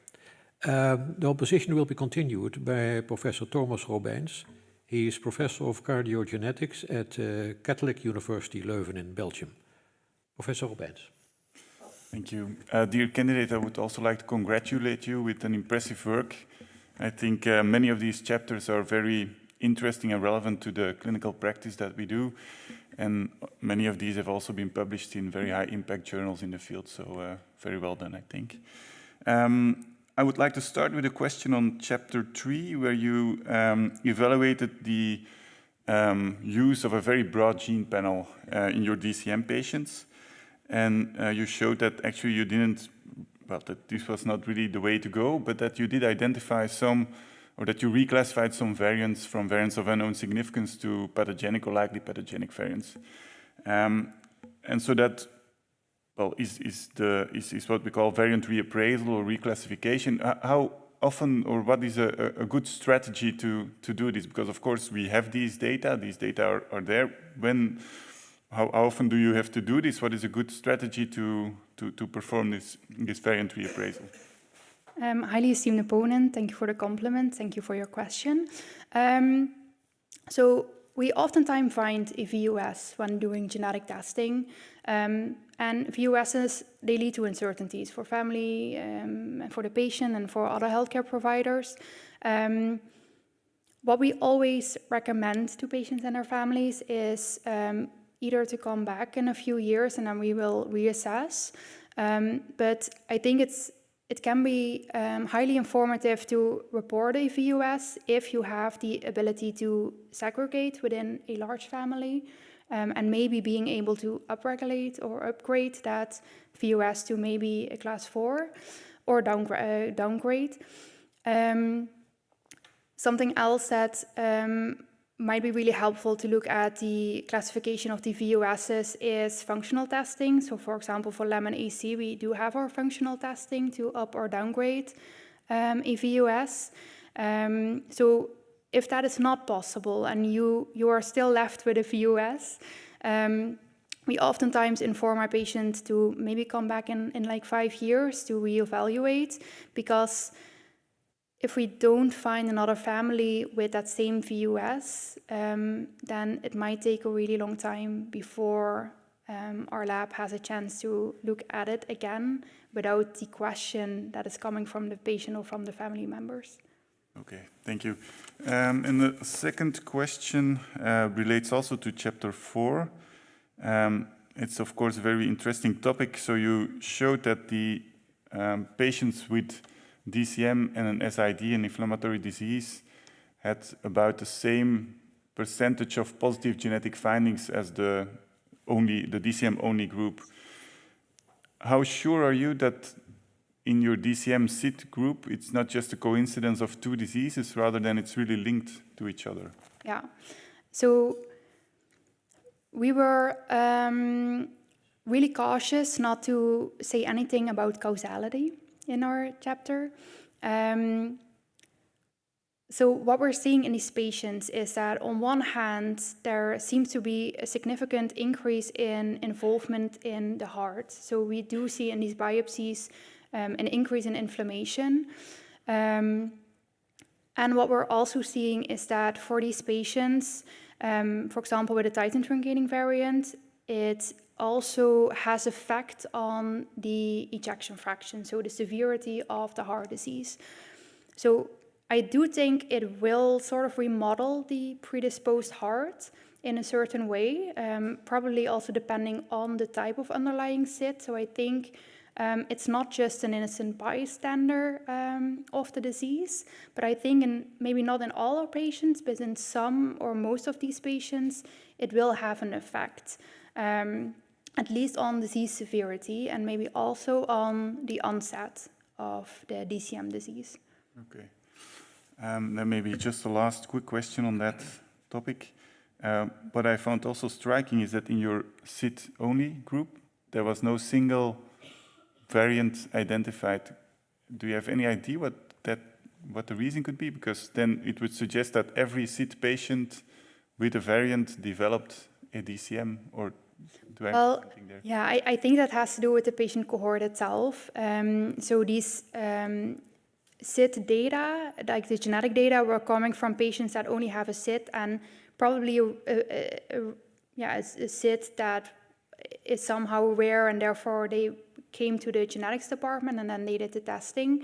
The opposition will be continued by Professor Thomas Robijns. He is Professor of Cardiogenetics at Catholic University Leuven in Belgium. Professor Robijns. Thank you. Dear candidate, I would also like to congratulate you with an impressive work. I think many of these chapters are very interesting and relevant to the clinical practice that we do. And many of these have also been published in very high impact journals in the field. So very well done, I think. I would like to start with a question on chapter 3, where you evaluated the use of a very broad gene panel in your DCM patients. And you showed that actually you didn't, well, that this was not really the way to go, but that you did identify some, or that you reclassified some variants from variants of unknown significance to pathogenic or likely pathogenic variants. And so that, well, is what we call variant reappraisal or reclassification. How often, or what is a good strategy to do this? Because of course we have these data are there. How often do you have to do this? What is a good strategy to perform this variant reappraisal? Highly esteemed opponent, thank you for the compliment. Thank you for your question. So we oftentimes find a VUS when doing genetic testing. And VUSs, they lead to uncertainties for family, and for the patient and for other healthcare providers. What we always recommend to patients and their families is either to come back in a few years and then we will reassess. But I think it can be highly informative to report a VUS if you have the ability to segregate within a large family, and maybe being able to upregulate or upgrade that VUS to maybe a class 4 or downgrade. Something else that might be really helpful to look at the classification of the VUSs is functional testing. So for example, for Lemon AC, we do have our functional testing to up or downgrade a VUS. So if that is not possible and you are still left with a VUS, we oftentimes inform our patients to maybe come back in like 5 years to reevaluate, because if we don't find another family with that same VUS, then it might take a really long time before our lab has a chance to look at it again without the question that is coming from the patient or from the family members. Okay, thank you. And the second question relates also to chapter 4. It's of course a very interesting topic. So you showed that the patients with DCM and an SID, an inflammatory disease, had about the same percentage of positive genetic findings as the DCM-only group. How sure are you that in your DCM-SID group, it's not just a coincidence of two diseases, rather than it's really linked to each other? Yeah, so we were really cautious not to say anything about causality in our chapter. So what we're seeing in these patients is that on one hand, there seems to be a significant increase in involvement in the heart. So we do see in these biopsies an increase in inflammation. And what we're also seeing is that for these patients, for example, with a titin truncating variant, it also has effect on the ejection fraction, so the severity of the heart disease. So I do think it will sort of remodel the predisposed heart in a certain way, probably also depending on the type of underlying SID. So I think it's not just an innocent bystander of the disease, but I think maybe not in all our patients, but in some or most of these patients, it will have an effect. At least on disease severity and maybe also on the onset of the DCM disease. Okay. Then maybe just a last quick question on that topic. What I found also striking is that in your SID-only group, there was no single variant identified do you have any idea what the reason could be? Because then it would suggest that every SID patient with a variant developed a DCM, or do I have something there? Yeah, I think that has to do with the patient cohort itself. So these SID data, like the genetic data, were coming from patients that only have a SID, and probably a SID that is somehow rare, and therefore they came to the genetics department and then they did the testing.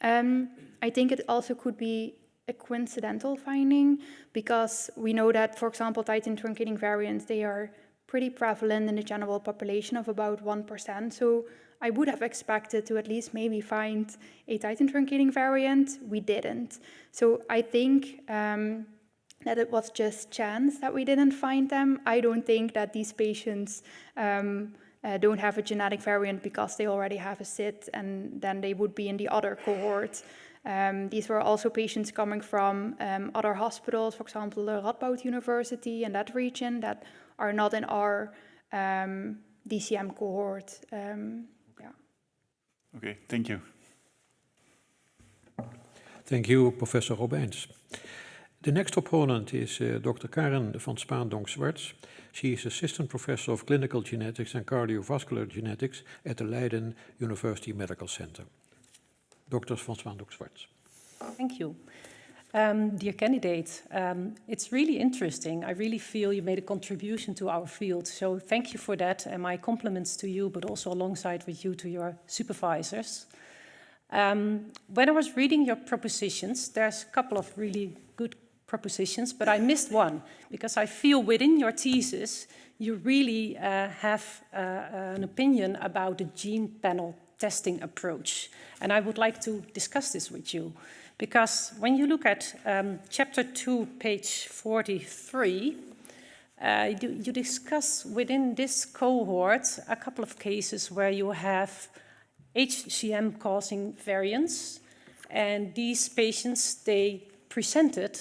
I think it also could be a coincidental finding, because we know that, for example, titin truncating variants, they are pretty prevalent in the general population of about 1%. So I would have expected to at least maybe find a titin truncating variant. We didn't. So I think that it was just chance that we didn't find them. I don't think that these patients don't have a genetic variant because they already have a SID and then they would be in the other cohort. These were also patients coming from other hospitals, for example, the Radboud University and that region, that are not in our DCM cohort. Okay, thank you. Thank you, Professor Robijns. The next opponent is Dr. Karen van Spaandonk-Zwarts. She is Assistant Professor of Clinical Genetics and Cardiovascular Genetics at the Leiden University Medical Center. Dr. van Spaandonk-Zwarts. Thank you. Dear candidate, it's really interesting. I really feel you made a contribution to our field. So thank you for that, and my compliments to you, but also alongside with you to your supervisors. When I was reading your propositions, there's a couple of really good propositions, but I missed one, because I feel within your thesis, you really have an opinion about the gene panel testing approach. And I would like to discuss this with you, because when you look at chapter 2, page 43, you discuss within this cohort a couple of cases where you have HCM causing variants, and these patients, they presented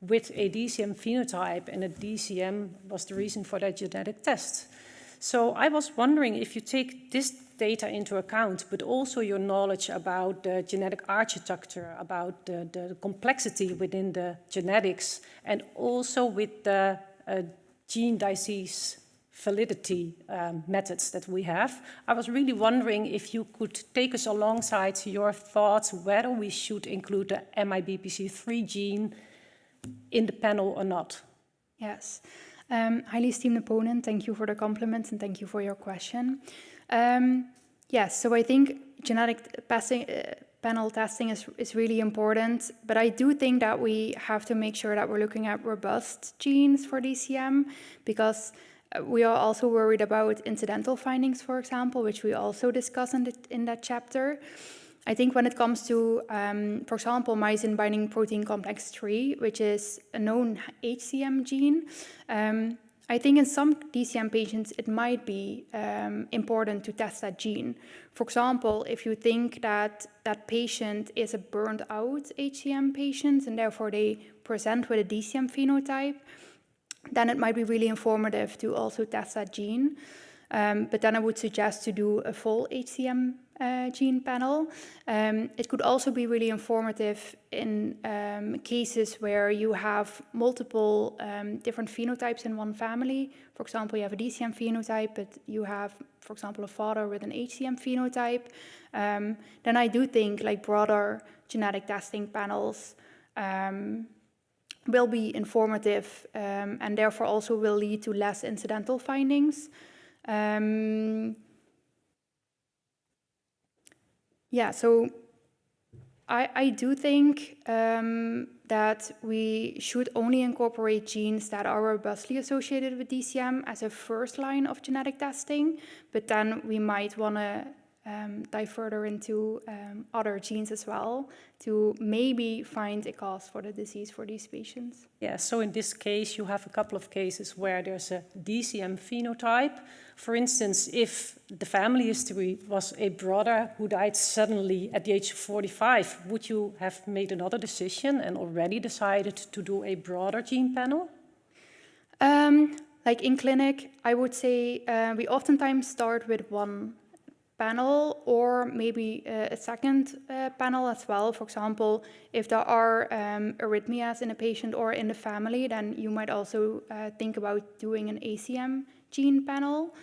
with a DCM phenotype, and a DCM was the reason for that genetic test. So I was wondering if you take this data into account, but also your knowledge about the genetic architecture, about the complexity within the genetics, and also with the gene disease validity methods that we have. I was really wondering if you could take us alongside your thoughts whether we should include the MIBPC3 gene in the panel or not. Yes. Highly esteemed opponent, thank you for the compliments and thank you for your question. Yes, so I think genetic panel testing is really important, but I do think that we have to make sure that we're looking at robust genes for DCM, because we are also worried about incidental findings, for example, which we also discuss in that chapter. I think when it comes to, for example, myosin binding protein complex 3, which is a known HCM gene, I think in some DCM patients it might be important to test that gene. For example, if you think that that patient is a burned out HCM patient and therefore they present with a DCM phenotype, then it might be really informative to also test that gene. But then I would suggest to do a full HCM gene panel. It could also be really informative in cases where you have multiple different phenotypes in one family. For example, you have a DCM phenotype, but you have, for example, a father with an HCM phenotype. Then I do think like broader genetic testing panels will be informative and therefore also will lead to less incidental findings. Yeah, so I do think that we should only incorporate genes that are robustly associated with DCM as a first line of genetic testing, but then we might want to dive further into other genes as well to maybe find a cause for the disease for these patients. Yeah, so in this case, you have a couple of cases where there's a DCM phenotype. For instance, if the family history was a brother who died suddenly at the age of 45, would you have made another decision and already decided to do a broader gene panel? Like in clinic, I would say we oftentimes start with one panel, or maybe a second panel as well. For example, if there are arrhythmias in a patient or in the family, then you might also think about doing an ACM gene panel.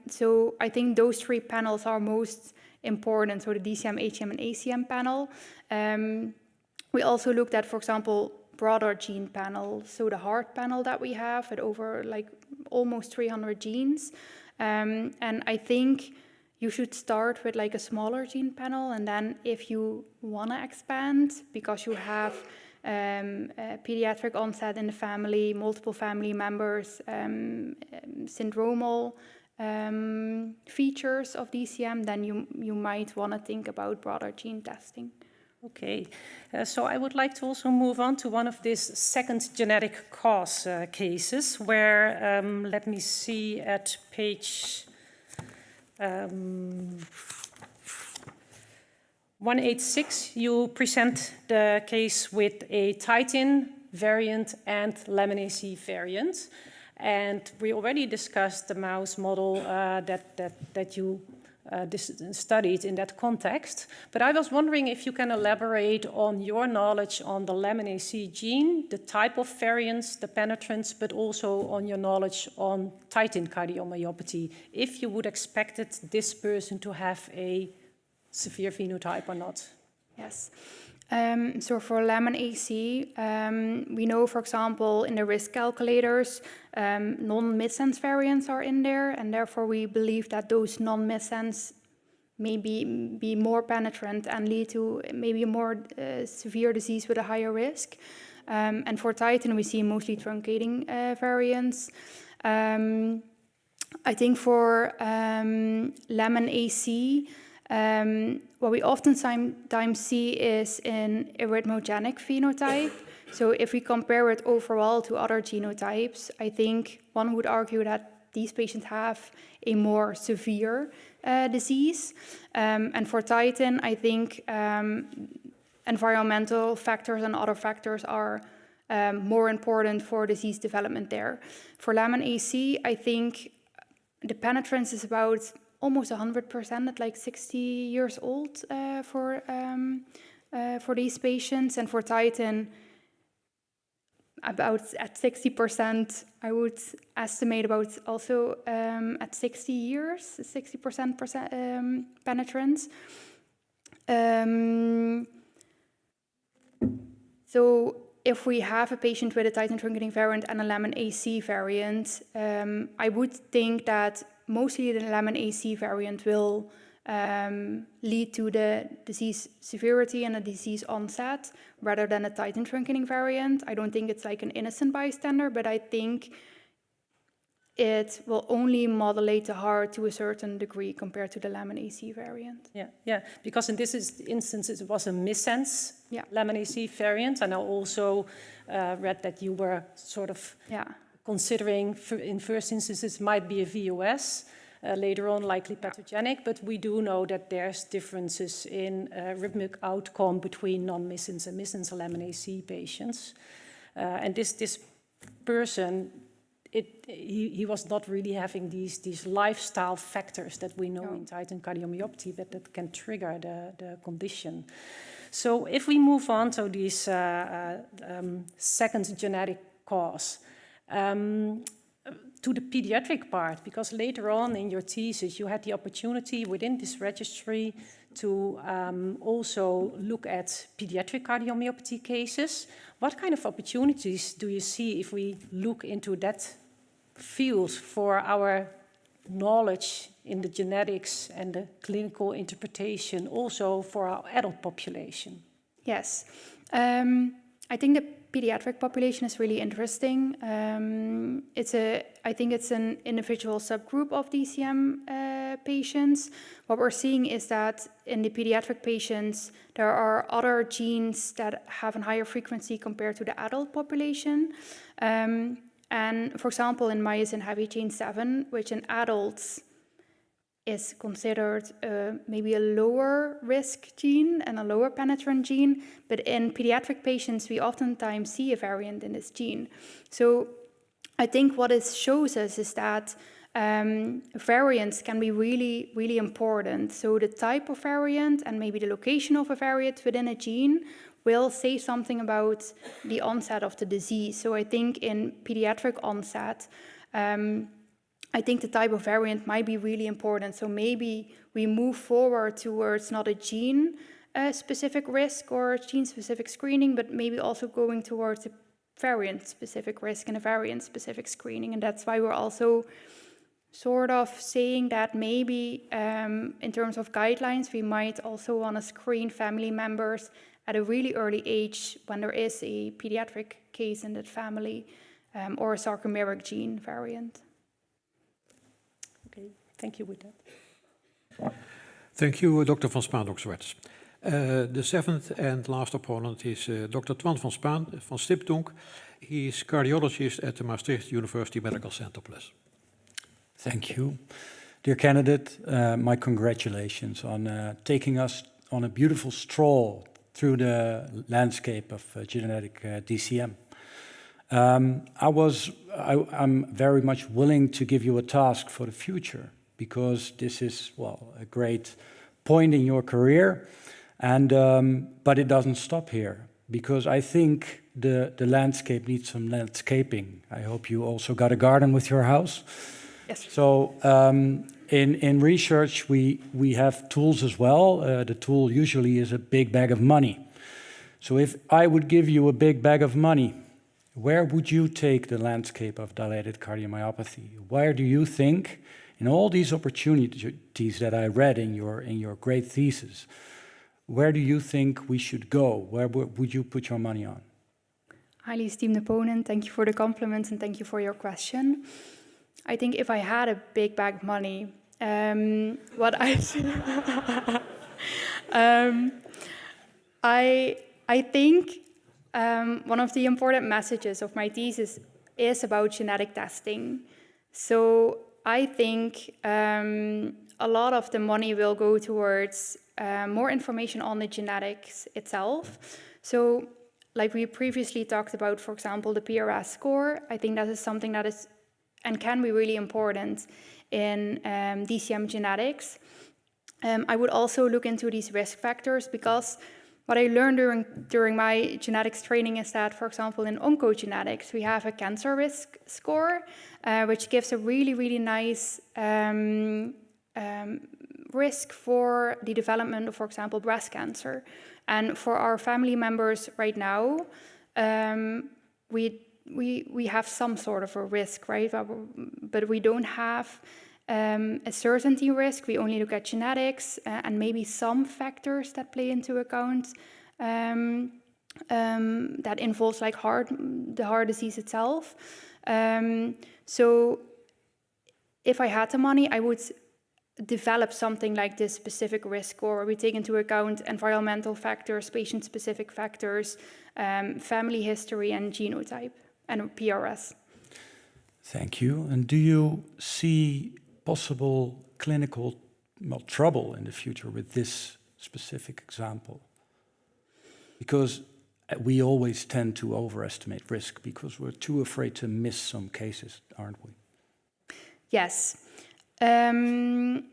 So I think those 3 panels are most important, so the DCM, HCM, and ACM panel. We also looked at, for example, broader gene panel, so the heart panel that we have at over like almost 300 genes. And I think you should start with like a smaller gene panel, and then if you want to expand because you have pediatric onset in the family, multiple family members, syndromal features of DCM, then you might want to think about broader gene testing. Okay, so I would like to also move on to one of these second genetic cause cases where, let me see at page 186, you present the case with a titin variant and lemon AC variant. And we already discussed the mouse model that you studied in that context. But I was wondering if you can elaborate on your knowledge on the lemon AC gene, the type of variants, the penetrance, but also on your knowledge on titin cardiomyopathy, if you would expect this person to have a severe phenotype or not. Yes. So for lemon AC, we know, for example, in the risk calculators, non-missense variants are in there, and therefore we believe that those non-missense may be more penetrant and lead to maybe a more severe disease with a higher risk. And for titin, we see mostly truncating variants. I think for lemon AC, what we oftentimes see is an arrhythmogenic phenotype. So if we compare it overall to other genotypes, I think one would argue that these patients have a more severe disease. And for titin, I think environmental factors and other factors are more important for disease development there. For lemon AC, I think the penetrance is about almost 100% at like 60 years old for these patients, and for titin, about at 60%. I would estimate about also at 60 years, 60% penetrance. So if we have a patient with a titin truncating variant and a lemon AC variant, I would think that mostly the lemon AC variant will lead to the disease severity and the disease onset rather than a titin truncating variant. I don't think it's like an innocent bystander, but I think it will only modulate the heart to a certain degree compared to the lemon AC variant. Yeah, because in this instance it was a missense lemon AC variant, and I also read that you were sort of considering in first instances might be a VOS, later on likely pathogenic, but we do know that there's differences in rhythmic outcome between non-missense and missense lemon AC patients. And this person, he was not really having these lifestyle factors that we know in titin cardiomyopathy that can trigger the condition. So if we move on to this second genetic cause, to the pediatric part, because later on in your thesis you had the opportunity within this registry to also look at pediatric cardiomyopathy cases. What kind of opportunities do you see if we look into that field for our knowledge in the genetics and the clinical interpretation, also for our adult population? Yes, I think the pediatric population is really interesting. I think it's an individual subgroup of DCM patients. What we're seeing is that in the pediatric patients, there are other genes that have a higher frequency compared to the adult population. And for example, in myosin heavy chain 7, which in adults is considered maybe a lower risk gene and a lower penetrant gene, but in pediatric patients, we oftentimes see a variant in this gene. So I think what it shows us is that variants can be really, really important. So the type of variant and maybe the location of a variant within a gene will say something about the onset of the disease. So I think in pediatric onset, I think the type of variant might be really important. So maybe we move forward towards not a gene specific risk or gene specific screening, but maybe also going towards a variant specific risk and a variant specific screening. And that's why we're also sort of saying that maybe in terms of guidelines, we might also want to screen family members at a really early age when there is a pediatric case in that family or a sarcomeric gene variant. Okay, thank you with that. Thank you, Dr. van Spaan-Okswets. The seventh and last opponent is Dr. Twan van Spaan van Stipdonk. He is cardiologist at the Maastricht University Medical Center Plus. Thank you. Dear candidate, my congratulations on taking us on a beautiful stroll through the landscape of genetic DCM. I'm very much willing to give you a task for the future because this is, well, a great point in your career. And but it doesn't stop here because I think the landscape needs some landscaping. I hope you also got a garden with your house. Yes. So in research, we have tools as well. The tool usually is a big bag of money. So if I would give you a big bag of money, where would you take the landscape of dilated cardiomyopathy? Where do you think, in all these opportunities that I read in your great thesis, where do you think we should go? Where would you put your money on? Highly esteemed opponent, thank you for the compliments and thank you for your question. I think if I had a big bag of money, I think one of the important messages of my thesis is about genetic testing. So I think a lot of the money will go towards more information on the genetics itself. So like we previously talked about, for example, the PRS score, I think that is something that is and can be really important in DCM genetics. I would also look into these risk factors because what I learned during my genetics training is that, for example, in oncogenetics, we have a cancer risk score, which gives a really, really nice risk for the development of, for example, breast cancer. And for our family members right now, we have some sort of a risk, right? But we don't have a certainty risk. We only look at genetics and maybe some factors that play into account that involves like the heart disease itself. So if I had the money, I would develop something like this specific risk score where we take into account environmental factors, patient-specific factors, family history, and genotype, and PRS. Thank you. And do you see possible clinical trouble in the future with this specific example? Because we always tend to overestimate risk because we're too afraid to miss some cases, aren't we? Yes. One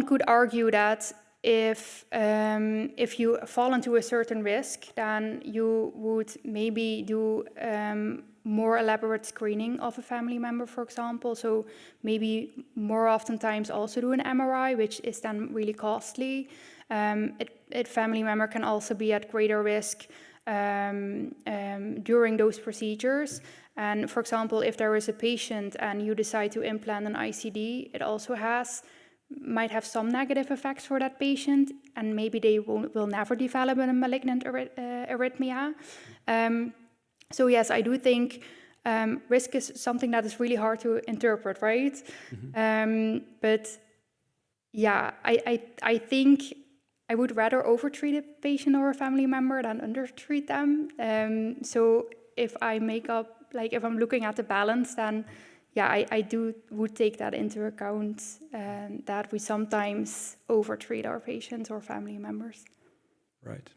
could argue that if you fall into a certain risk, then you would maybe do more elaborate screening of a family member, for example. So maybe more oftentimes also do an MRI, which is then really costly. A family member can also be at greater risk during those procedures. And for example, if there is a patient and you decide to implant an ICD, it also might have some negative effects for that patient, and maybe they will never develop a malignant arrhythmia. So yes, I do think risk is something that is really hard to interpret, right? Mm-hmm. But yeah, I think I would rather overtreat a patient or a family member than undertreat them. So if I if I'm looking at the balance, then yeah, I would take that into account, that we sometimes overtreat our patients or family members. Right.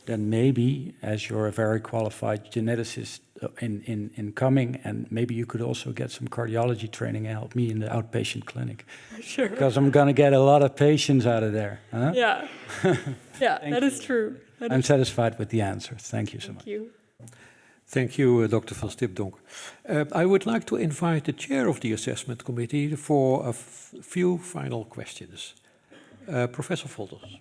then maybe, as you're a very qualified geneticist in coming, and maybe you could also get some cardiology training and help me in the outpatient clinic. Sure. Because I'm going to get a lot of patients out of there. Huh? Yeah. Yeah, that is true. I'm satisfied with the answer. Thank you so much. Thank you. Thank you, Dr. van Stipdonk. I would like to invite the chair of the assessment committee for a few final questions. Professor Volters.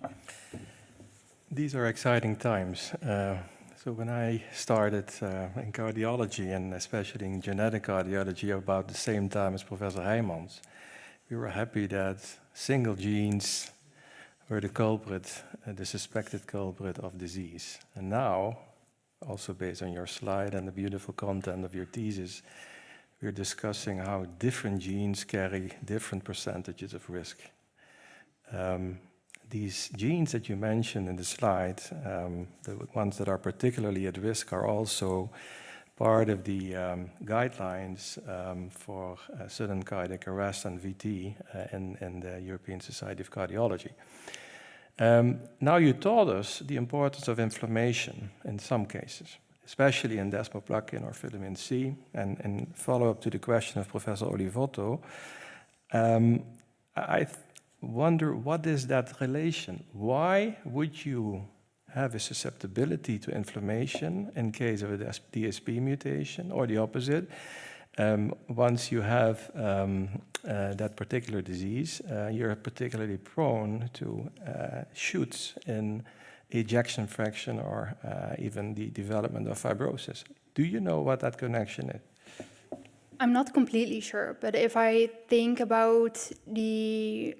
These are exciting times. So when I started in cardiology, and especially in genetic cardiology, about the same time as Professor Heijmans, we were happy that single genes were the culprit, the suspected culprit of disease. And now, also based on your slide and the beautiful content of your thesis, we're discussing how different genes carry different percentages of risk. These genes that you mentioned in the slide, the ones that are particularly at risk, are also part of the guidelines for sudden cardiac arrest and VT in the European Society of Cardiology. Now you taught us the importance of inflammation in some cases, especially in desmoplakin or vitamin C, and in follow-up to the question of Professor Olivotto, I wonder, what is that relation? Why would you have a susceptibility to inflammation in case of a DSP mutation, or the opposite? Once you have that particular disease, you're particularly prone to shoots in ejection fraction or even the development of fibrosis. Do you know what that connection is? I'm not completely sure, but if I think about the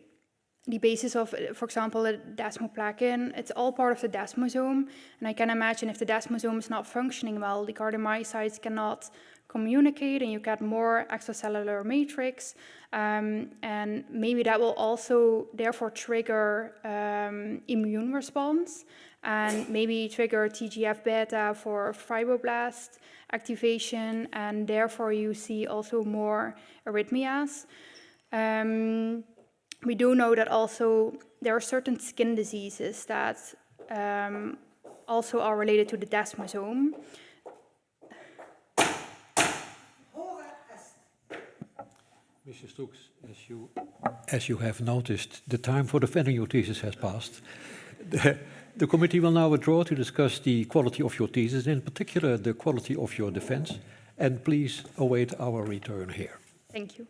basis of, for example, a desmoplakin, it's all part of the desmosome, and I can imagine if the desmosome is not functioning well, the cardiomyocytes cannot communicate, and you get more extracellular matrix, and maybe that will also therefore trigger immune response, and maybe trigger TGF-beta for fibroblast activation, and therefore you see also more arrhythmias. We do know that also there are certain skin diseases that also are related to the desmosome. Mr. Stroeks, as you have noticed, the time for defending your thesis has passed. The committee will now withdraw to discuss the quality of your thesis, in particular the quality of your defense, and please await our return here. Thank you.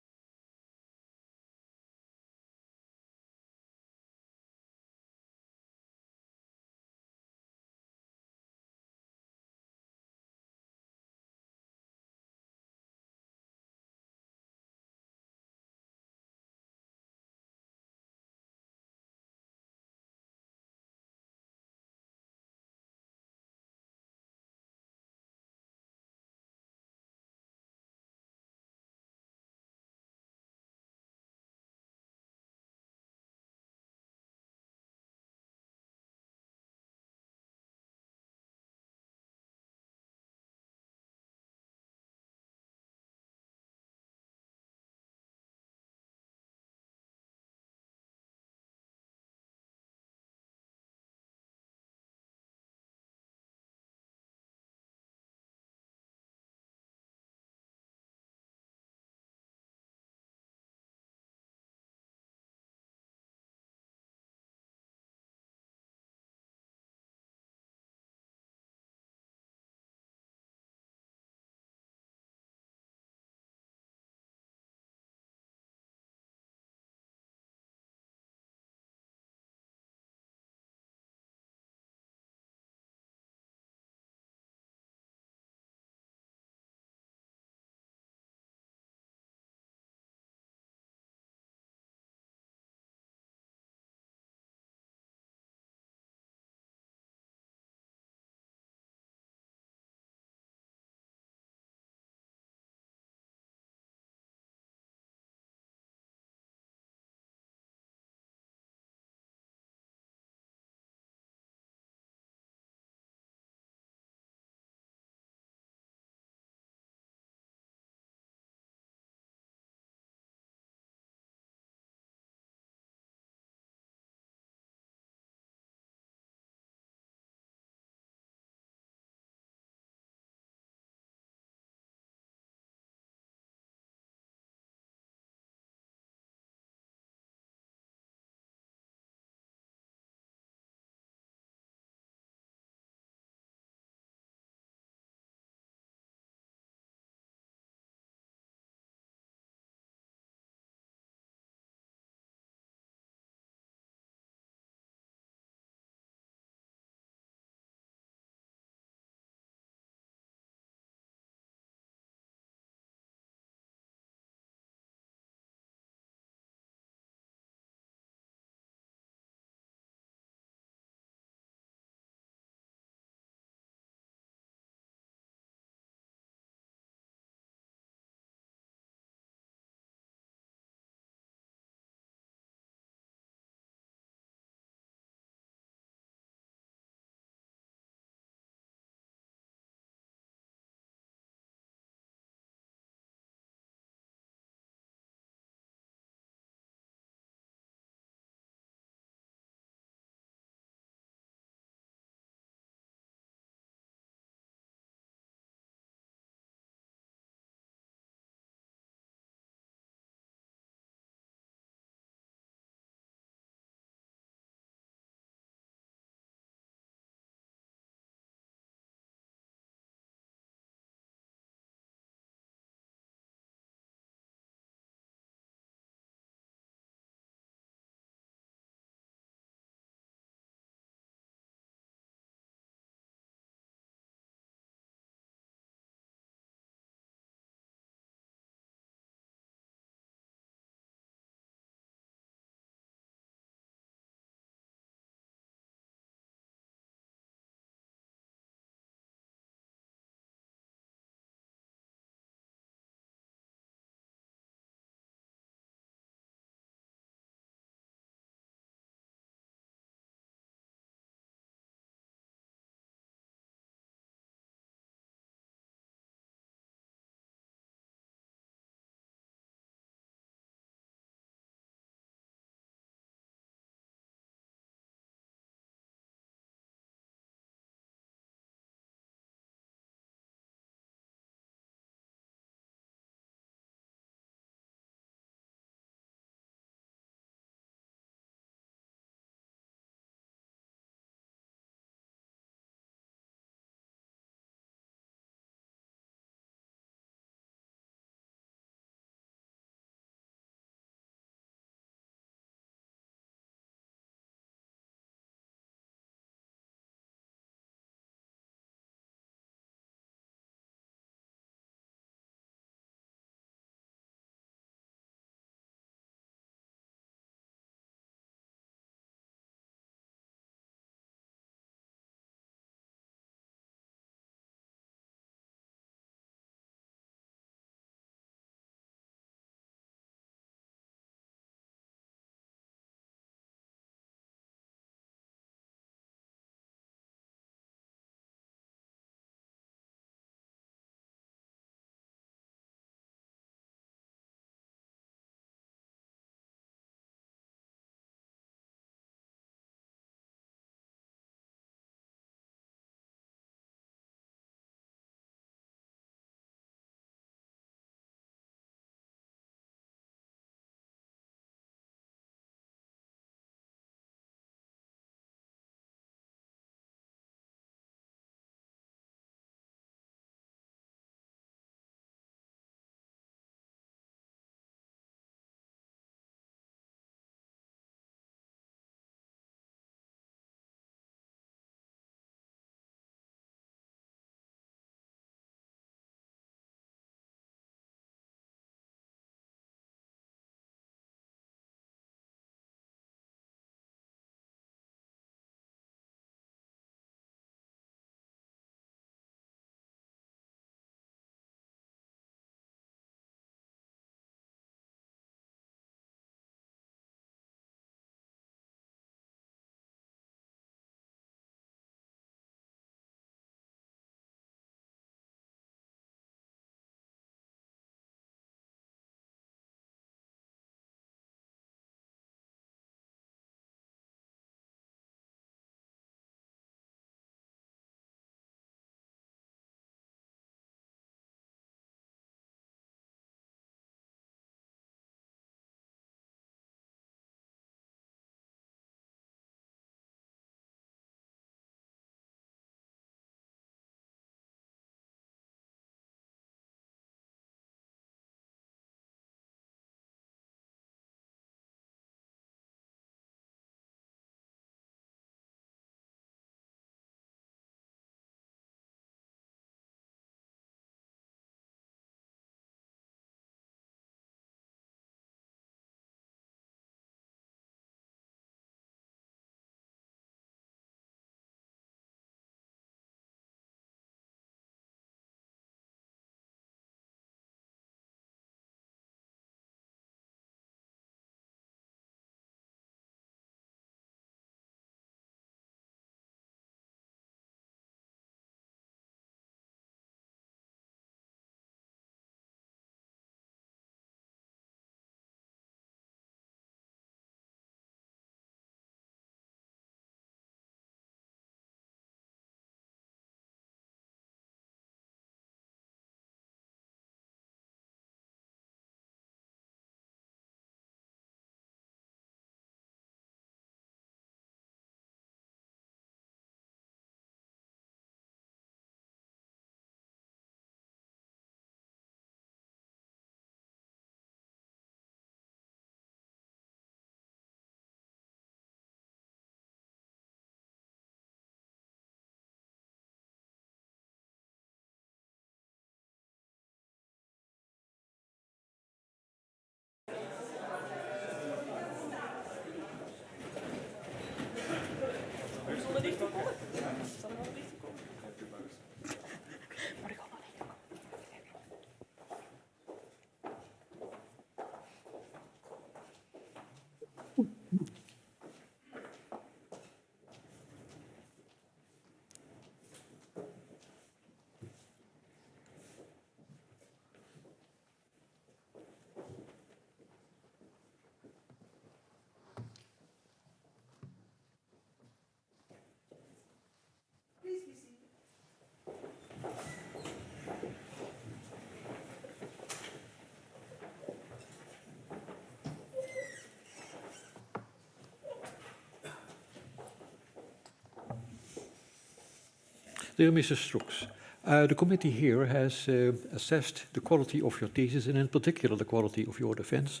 Dear Mrs. Stroeks, the committee here has assessed the quality of your thesis and in particular the quality of your defense.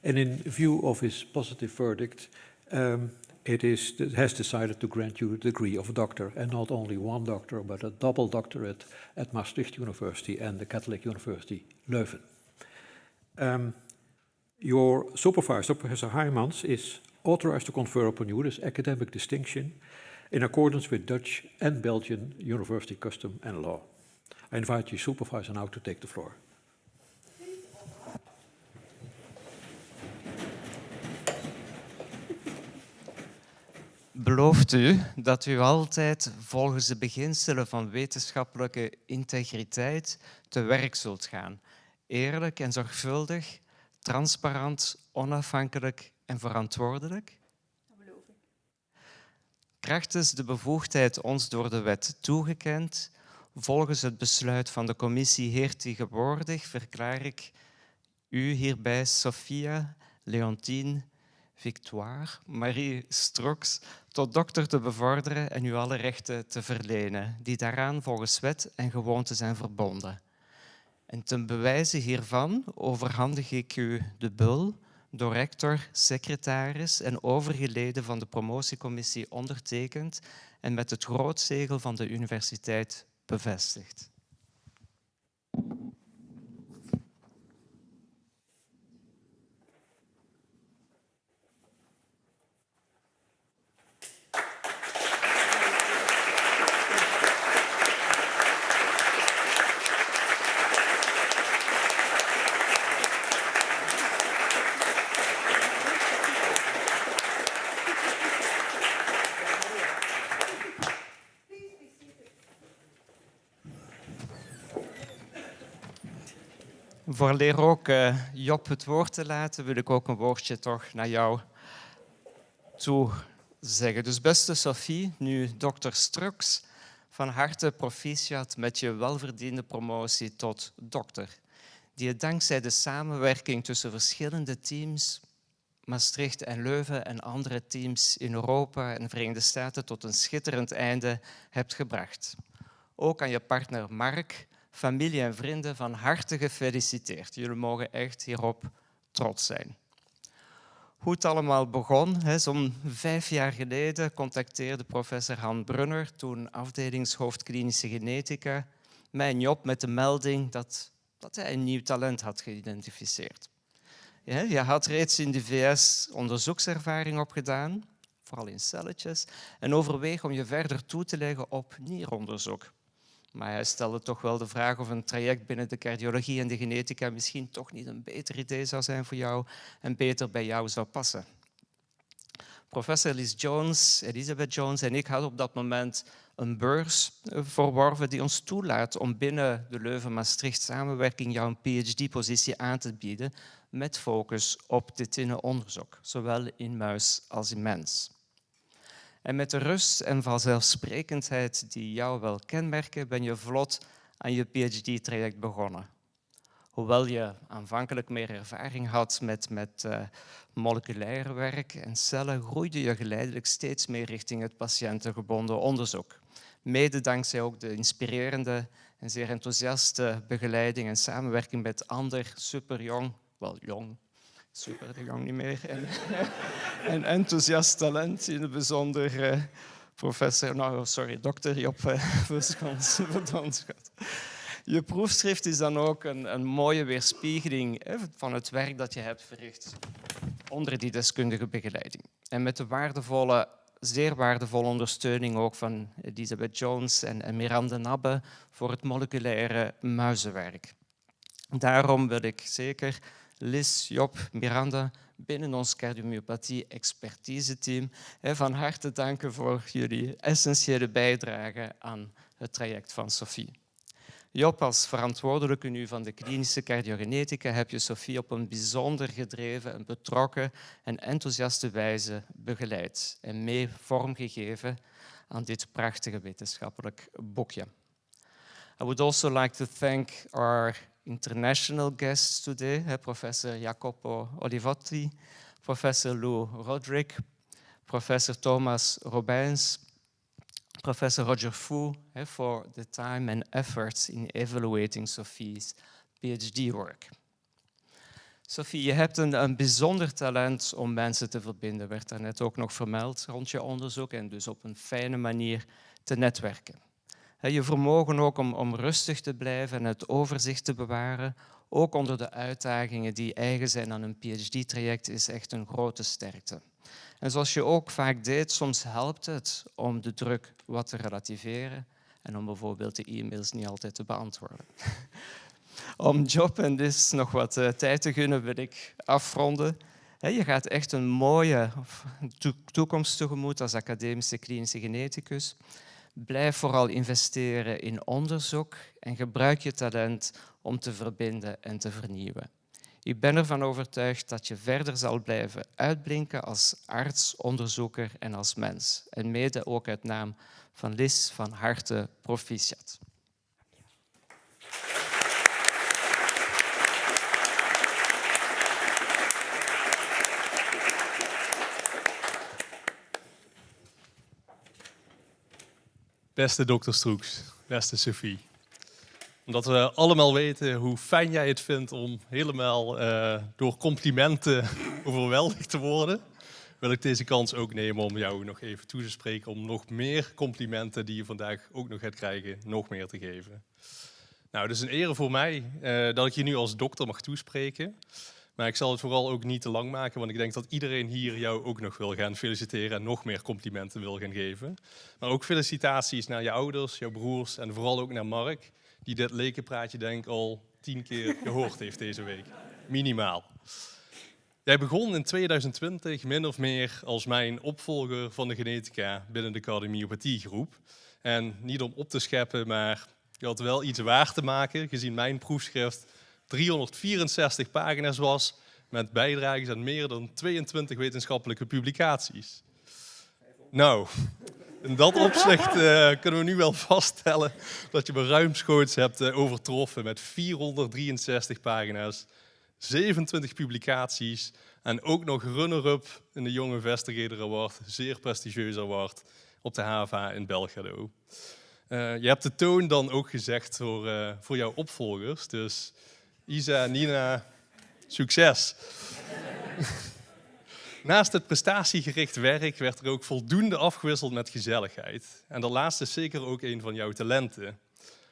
And in view of his positive verdict, it has decided to grant you the degree of doctor, and not only one doctor, but a double doctorate at Maastricht University and the Catholic University Leuven. Your supervisor, Professor Heijmans, is authorized to confer upon you this academic distinction in accordance with Dutch and Belgian university custom and law. I invite your supervisor now to take the floor. Belooft u dat u altijd volgens de beginselen van wetenschappelijke integriteit te werk zult gaan? Eerlijk en zorgvuldig, transparant, onafhankelijk en verantwoordelijk? Dat beloof ik. Krachtens de bevoegdheid ons door de wet toegekend, volgens het besluit van de commissie heer tegenwoordig, verklaar ik u hierbij Sophia, Leontine, Victoire, Marie Stroeks, tot dokter te bevorderen en u alle rechten te verlenen, die daaraan volgens wet en gewoonte zijn verbonden. En ten bewijze hiervan overhandig ik u de bul, door rector, secretaris en overige leden van de promotiecommissie ondertekend en met het grootzegel van de universiteit bevestigd. Vooraleer ook Job het woord te laten, wil ik ook een woordje toch naar jou toe zeggen. Dus beste Sophie, nu dokter Stroeks, van harte proficiat met je welverdiende promotie tot dokter, die je dankzij de samenwerking tussen verschillende teams, Maastricht en Leuven en andere teams in Europa en de Verenigde Staten tot een schitterend einde hebt gebracht. Ook aan je partner Mark, familie en vrienden van harte gefeliciteerd. Jullie mogen echt hierop trots zijn. Hoe het allemaal begon, zo'n 5 jaar geleden contacteerde professor Han Brunner, toen afdelingshoofd klinische genetica, mij en Job met de melding dat hij een nieuw talent had geïdentificeerd. Je had reeds in de VS onderzoekservaring opgedaan, vooral in celletjes, en overweeg om je verder toe te leggen op nieronderzoek. Maar hij stelde toch wel de vraag of een traject binnen de cardiologie en de genetica misschien toch niet een beter idee zou zijn voor jou en beter bij jou zou passen. Professor Elizabeth Jones en ik hadden op dat moment een beurs verworven die ons toelaat om binnen de Leuven-Maastricht samenwerking jou een PhD-positie aan te bieden met focus op titine-onderzoek, zowel in muis als in mens. En met de rust en vanzelfsprekendheid die jou wel kenmerken, ben je vlot aan je PhD-traject begonnen. Hoewel je aanvankelijk meer ervaring had met moleculair werk en cellen, groeide je geleidelijk steeds meer richting het patiëntengebonden onderzoek. Mede dankzij ook de inspirerende en zeer enthousiaste begeleiding en samenwerking met ander superjong, wel jong, super de jong niet meer, en enthousiast talent, in het bijzonder dokter Job Vuskons. Je proefschrift is dan ook een mooie weerspiegeling van het werk dat je hebt verricht onder die deskundige begeleiding. En met de zeer waardevolle ondersteuning ook van Elizabeth Jones en Miranda Nabbe voor het moleculaire muizenwerk. Daarom wil ik zeker Liz, Job, Miranda binnen ons cardiomyopathie-expertise-team van harte danken voor jullie essentiële bijdrage aan het traject van Sophie. Job, als verantwoordelijke nu van de klinische cardiogenetica heb je Sophie op een bijzonder gedreven en betrokken en enthousiaste wijze begeleid en mee vormgegeven aan dit prachtige wetenschappelijk boekje. I would also like to thank our international guests today, Professor Jacopo Olivotti, Professor Lou Roderick, Professor Thomas Robijns, Professor Roger Fu for the time and efforts in evaluating Sophie's PhD work. Sophie, je hebt een bijzonder talent om mensen te verbinden, werd daarnet ook nog vermeld rond je onderzoek, en dus op een fijne manier te netwerken. Je vermogen ook om rustig te blijven en het overzicht te bewaren, ook onder de uitdagingen die eigen zijn aan een PhD-traject, is echt een grote sterkte. En zoals je ook vaak deed, soms helpt het om de druk wat te relativeren en om bijvoorbeeld de e-mails niet altijd te beantwoorden. Om Job en dus nog wat tijd te gunnen, wil ik afronden. Je gaat echt een mooie toekomst tegemoet als academische klinische geneticus. Blijf vooral investeren in onderzoek en gebruik je talent om te verbinden en te vernieuwen. Ik ben ervan overtuigd dat je verder zal blijven uitblinken als arts, onderzoeker en als mens. En mede ook uit naam van Liz van harte proficiat. Beste dokter Stroeks, beste Sophie. Omdat we allemaal weten hoe fijn jij het vindt om helemaal door complimenten overweldigd te worden, wil ik deze kans ook nemen om jou nog even toe te spreken om nog meer complimenten die je vandaag ook nog gaat krijgen, nog meer te geven. Nou, het is een eer voor mij dat ik je nu als dokter mag toespreken. Maar ik zal het vooral ook niet te lang maken, want ik denk dat iedereen hier jou ook nog wil gaan feliciteren en nog meer complimenten wil gaan geven. Maar ook felicitaties naar je ouders, jouw broers en vooral ook naar Mark, die dit lekenpraatje denk ik al 10 keer gehoord heeft deze week. Minimaal. Jij begon in 2020 min of meer als mijn opvolger van de Genetica binnen de Cardiomyopathy groep. En niet om op te scheppen, maar je had wel iets waar te maken, gezien mijn proefschrift 364 pagina's was, met bijdrages aan meer dan 22 wetenschappelijke publicaties. Nou, in dat opzicht kunnen we nu wel vaststellen dat je me ruimschoots hebt overtroffen met 463 pagina's, 27 publicaties en ook nog runner-up in de Young Investigator Award, zeer prestigieus award op de HVA in Belgrado. Je hebt de toon dan ook gezegd voor jouw opvolgers, dus Isa, Nina, succes! Naast het prestatiegericht werk werd er ook voldoende afgewisseld met gezelligheid. En de laatste is zeker ook een van jouw talenten.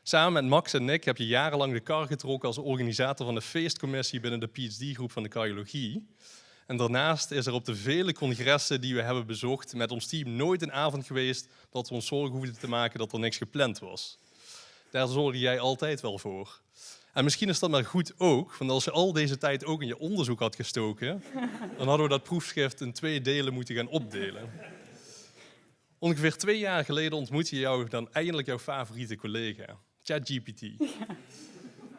Samen met Max en Nick heb je jarenlang de kar getrokken als organisator van de feestcommissie binnen de PhD-groep van de Cardiologie. En daarnaast is er op de vele congressen die we hebben bezocht met ons team nooit een avond geweest dat we ons zorgen hoefden te maken dat er niks gepland was. Daar zorgde jij altijd wel voor. En misschien is dat maar goed ook, want als je al deze tijd ook in je onderzoek had gestoken, dan hadden we dat proefschrift in 2 delen moeten gaan opdelen. Ongeveer 2 jaar geleden ontmoette je jou dan eindelijk jouw favoriete collega, ChatGPT.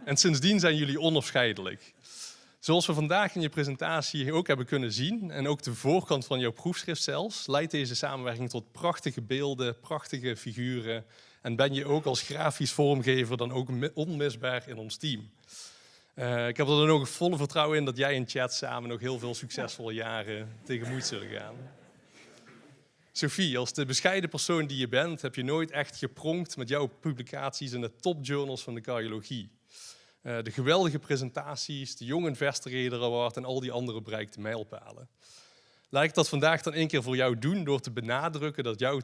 En sindsdien zijn jullie onafscheidelijk. Zoals we vandaag in je presentatie ook hebben kunnen zien, en ook de voorkant van jouw proefschrift zelfs, leidt deze samenwerking tot prachtige beelden, prachtige figuren. En ben je ook als grafisch vormgever dan ook onmisbaar in ons team. Ik heb er dan ook volle vertrouwen in dat jij en Chat samen nog heel veel succesvolle jaren tegemoet zullen gaan. Sophie, als de bescheiden persoon die je bent, heb je nooit echt gepronkt met jouw publicaties in de topjournals van de cardiologie. De geweldige presentaties, de Young Investigator Award en al die andere bereikte mijlpalen. Laat ik dat vandaag dan 1 keer voor jou doen door te benadrukken dat jouw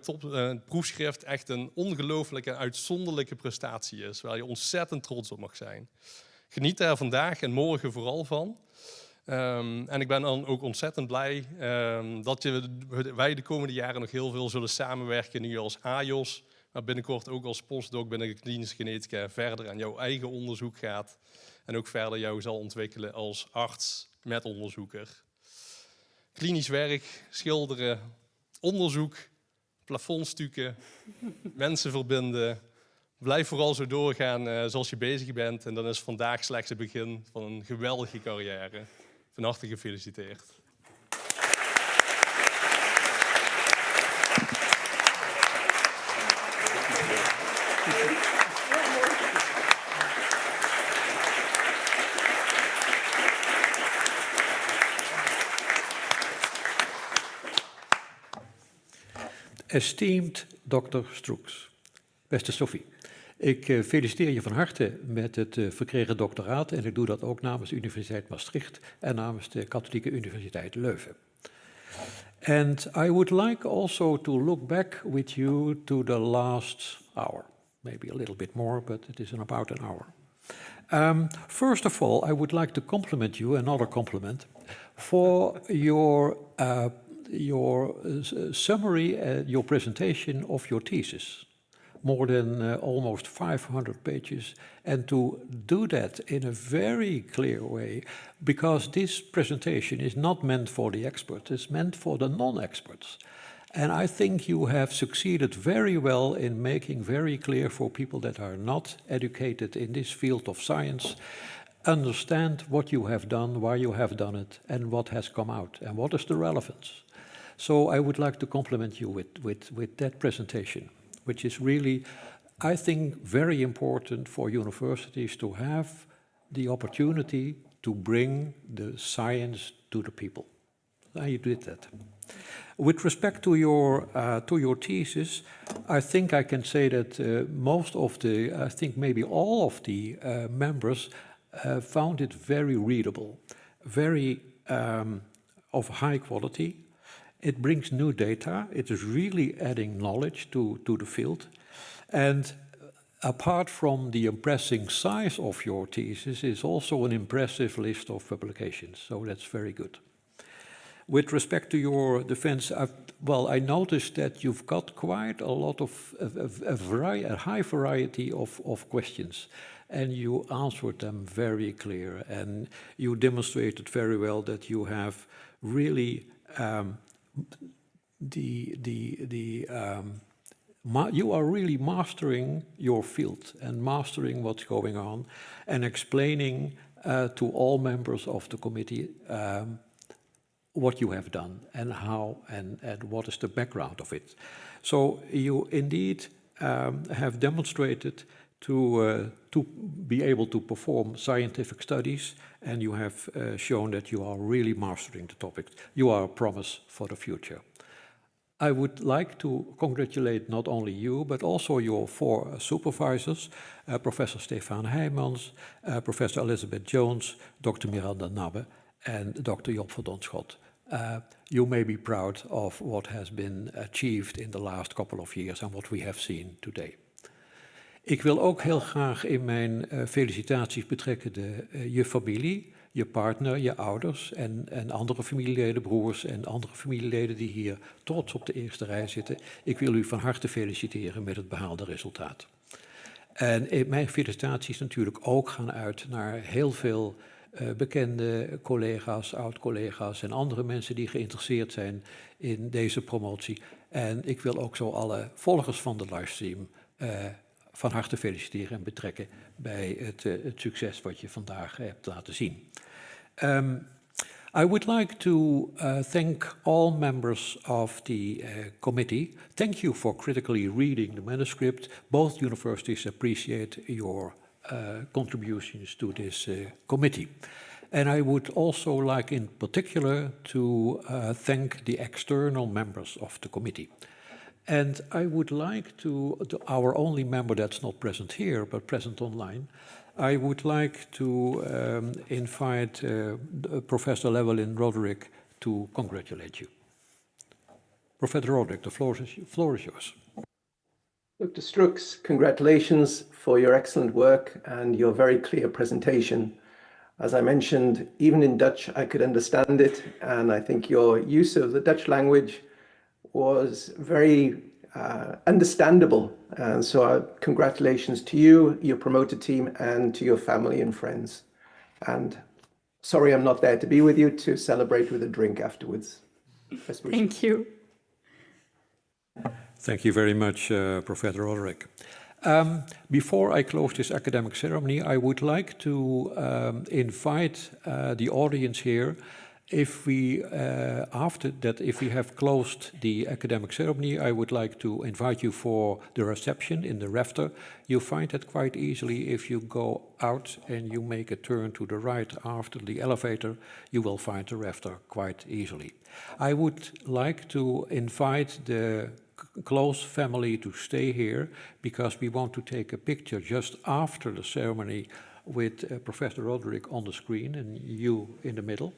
proefschrift echt een ongelooflijke en uitzonderlijke prestatie is, waar je ontzettend trots op mag zijn. Geniet daar vandaag en morgen vooral van. En ik ben dan ook ontzettend blij dat wij de komende jaren nog heel veel zullen samenwerken, nu als AJOS, maar binnenkort ook als postdoc binnen de klinische genetica verder aan jouw eigen onderzoek gaat en ook verder jou zal ontwikkelen als arts met onderzoeker. Klinisch werk, schilderen, onderzoek, plafondstukken, mensen verbinden. Blijf vooral zo doorgaan zoals je bezig bent. En dan is vandaag slechts het begin van een geweldige carrière. Van harte gefeliciteerd. Esteemed Dr. Stroeks. Beste Sophie, ik feliciteer je van harte met het verkregen doctoraat en ik doe dat ook namens de Universiteit Maastricht en namens de Katholieke Universiteit Leuven. And I would like also to look back with you to the last hour, maybe a little bit more, but it is in about an hour. First of all, I would like to compliment you, another compliment, for your summary, your presentation of your thesis. More than almost 500 pages, and to do that in a very clear way, because this presentation is not meant for the experts, it's meant for the non-experts. And I think you have succeeded very well in making very clear for people that are not educated in this field of science, understand what you have done, why you have done it, and what has come out, and what is the relevance. So I would like to compliment you with that presentation, which is really, I think, very important for universities to have the opportunity to bring the science to the people. And you did that. With respect to your thesis, I think I can say that most of the, I think maybe all of the members found it very readable, very of high quality. It brings new data. It is really adding knowledge to the field. And apart from the impressive size of your thesis, is also an impressive list of publications. So that's very good. With respect to your defense, I noticed that you've got quite a lot of a high variety of questions, and you answered them very clear, and you demonstrated very well that you have really you are really mastering your field and mastering what's going on and explaining to all members of the committee what you have done and how and what is the background of it. So you indeed have demonstrated to be able to perform scientific studies, and you have shown that you are really mastering the topic. You are a promise for the future. I would like to congratulate not only you, but also your 4 supervisors, Professor Stefan Heijmans, Professor Elizabeth Jones, Dr. Miranda Nabbe, and Dr. Job van Donschot. You may be proud of what has been achieved in the last couple of years and what we have seen today. Ik wil ook heel graag in mijn felicitaties betrekken je familie, je partner, je ouders en andere familieleden, broers en andere familieleden die hier trots op de eerste rij zitten. Ik wil u van harte feliciteren met het behaalde resultaat. En mijn felicitaties natuurlijk ook gaan uit naar heel veel bekende collega's, oud-collega's en andere mensen die geïnteresseerd zijn in deze promotie. En ik wil ook zo alle volgers van de livestream van harte feliciteren en betrekken bij het succes wat je vandaag hebt laten zien. I would like to thank all members of the committee. Thank you for critically reading the manuscript. Both universities appreciate your contributions to this committee. And I would also like in particular to thank the external members of the committee. And I would like to our only member that's not present here, but present online, I would like to invite Professor Llewellyn Roderick to congratulate you. Professor Roderick, the floor is yours. Dr. Stroeks, congratulations for your excellent work and your very clear presentation. As I mentioned, even in Dutch, I could understand it, and I think your use of the Dutch language was very understandable. And so congratulations to you, your promoted team, and to your family and friends. And sorry I'm not there to be with you to celebrate with a drink afterwards. Thank you. Thank you very much, Professor Roderick. Before I close this academic ceremony, I would like to invite the audience here. If we, after that, if we have closed the academic ceremony, I would like to invite you for the reception in the rafter. You find that quite easily if you go out and you make a turn to the right after the elevator, you will find the rafter quite easily. I would like to invite the close family to stay here because we want to take a picture just after the ceremony with Professor Roderick on the screen and you in the middle.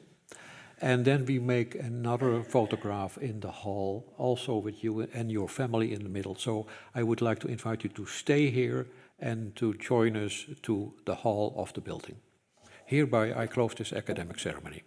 And then we make another photograph in the hall, also with you and your family in the middle. So I would like to invite you to stay here and to join us to the hall of the building. Hereby I close this academic ceremony.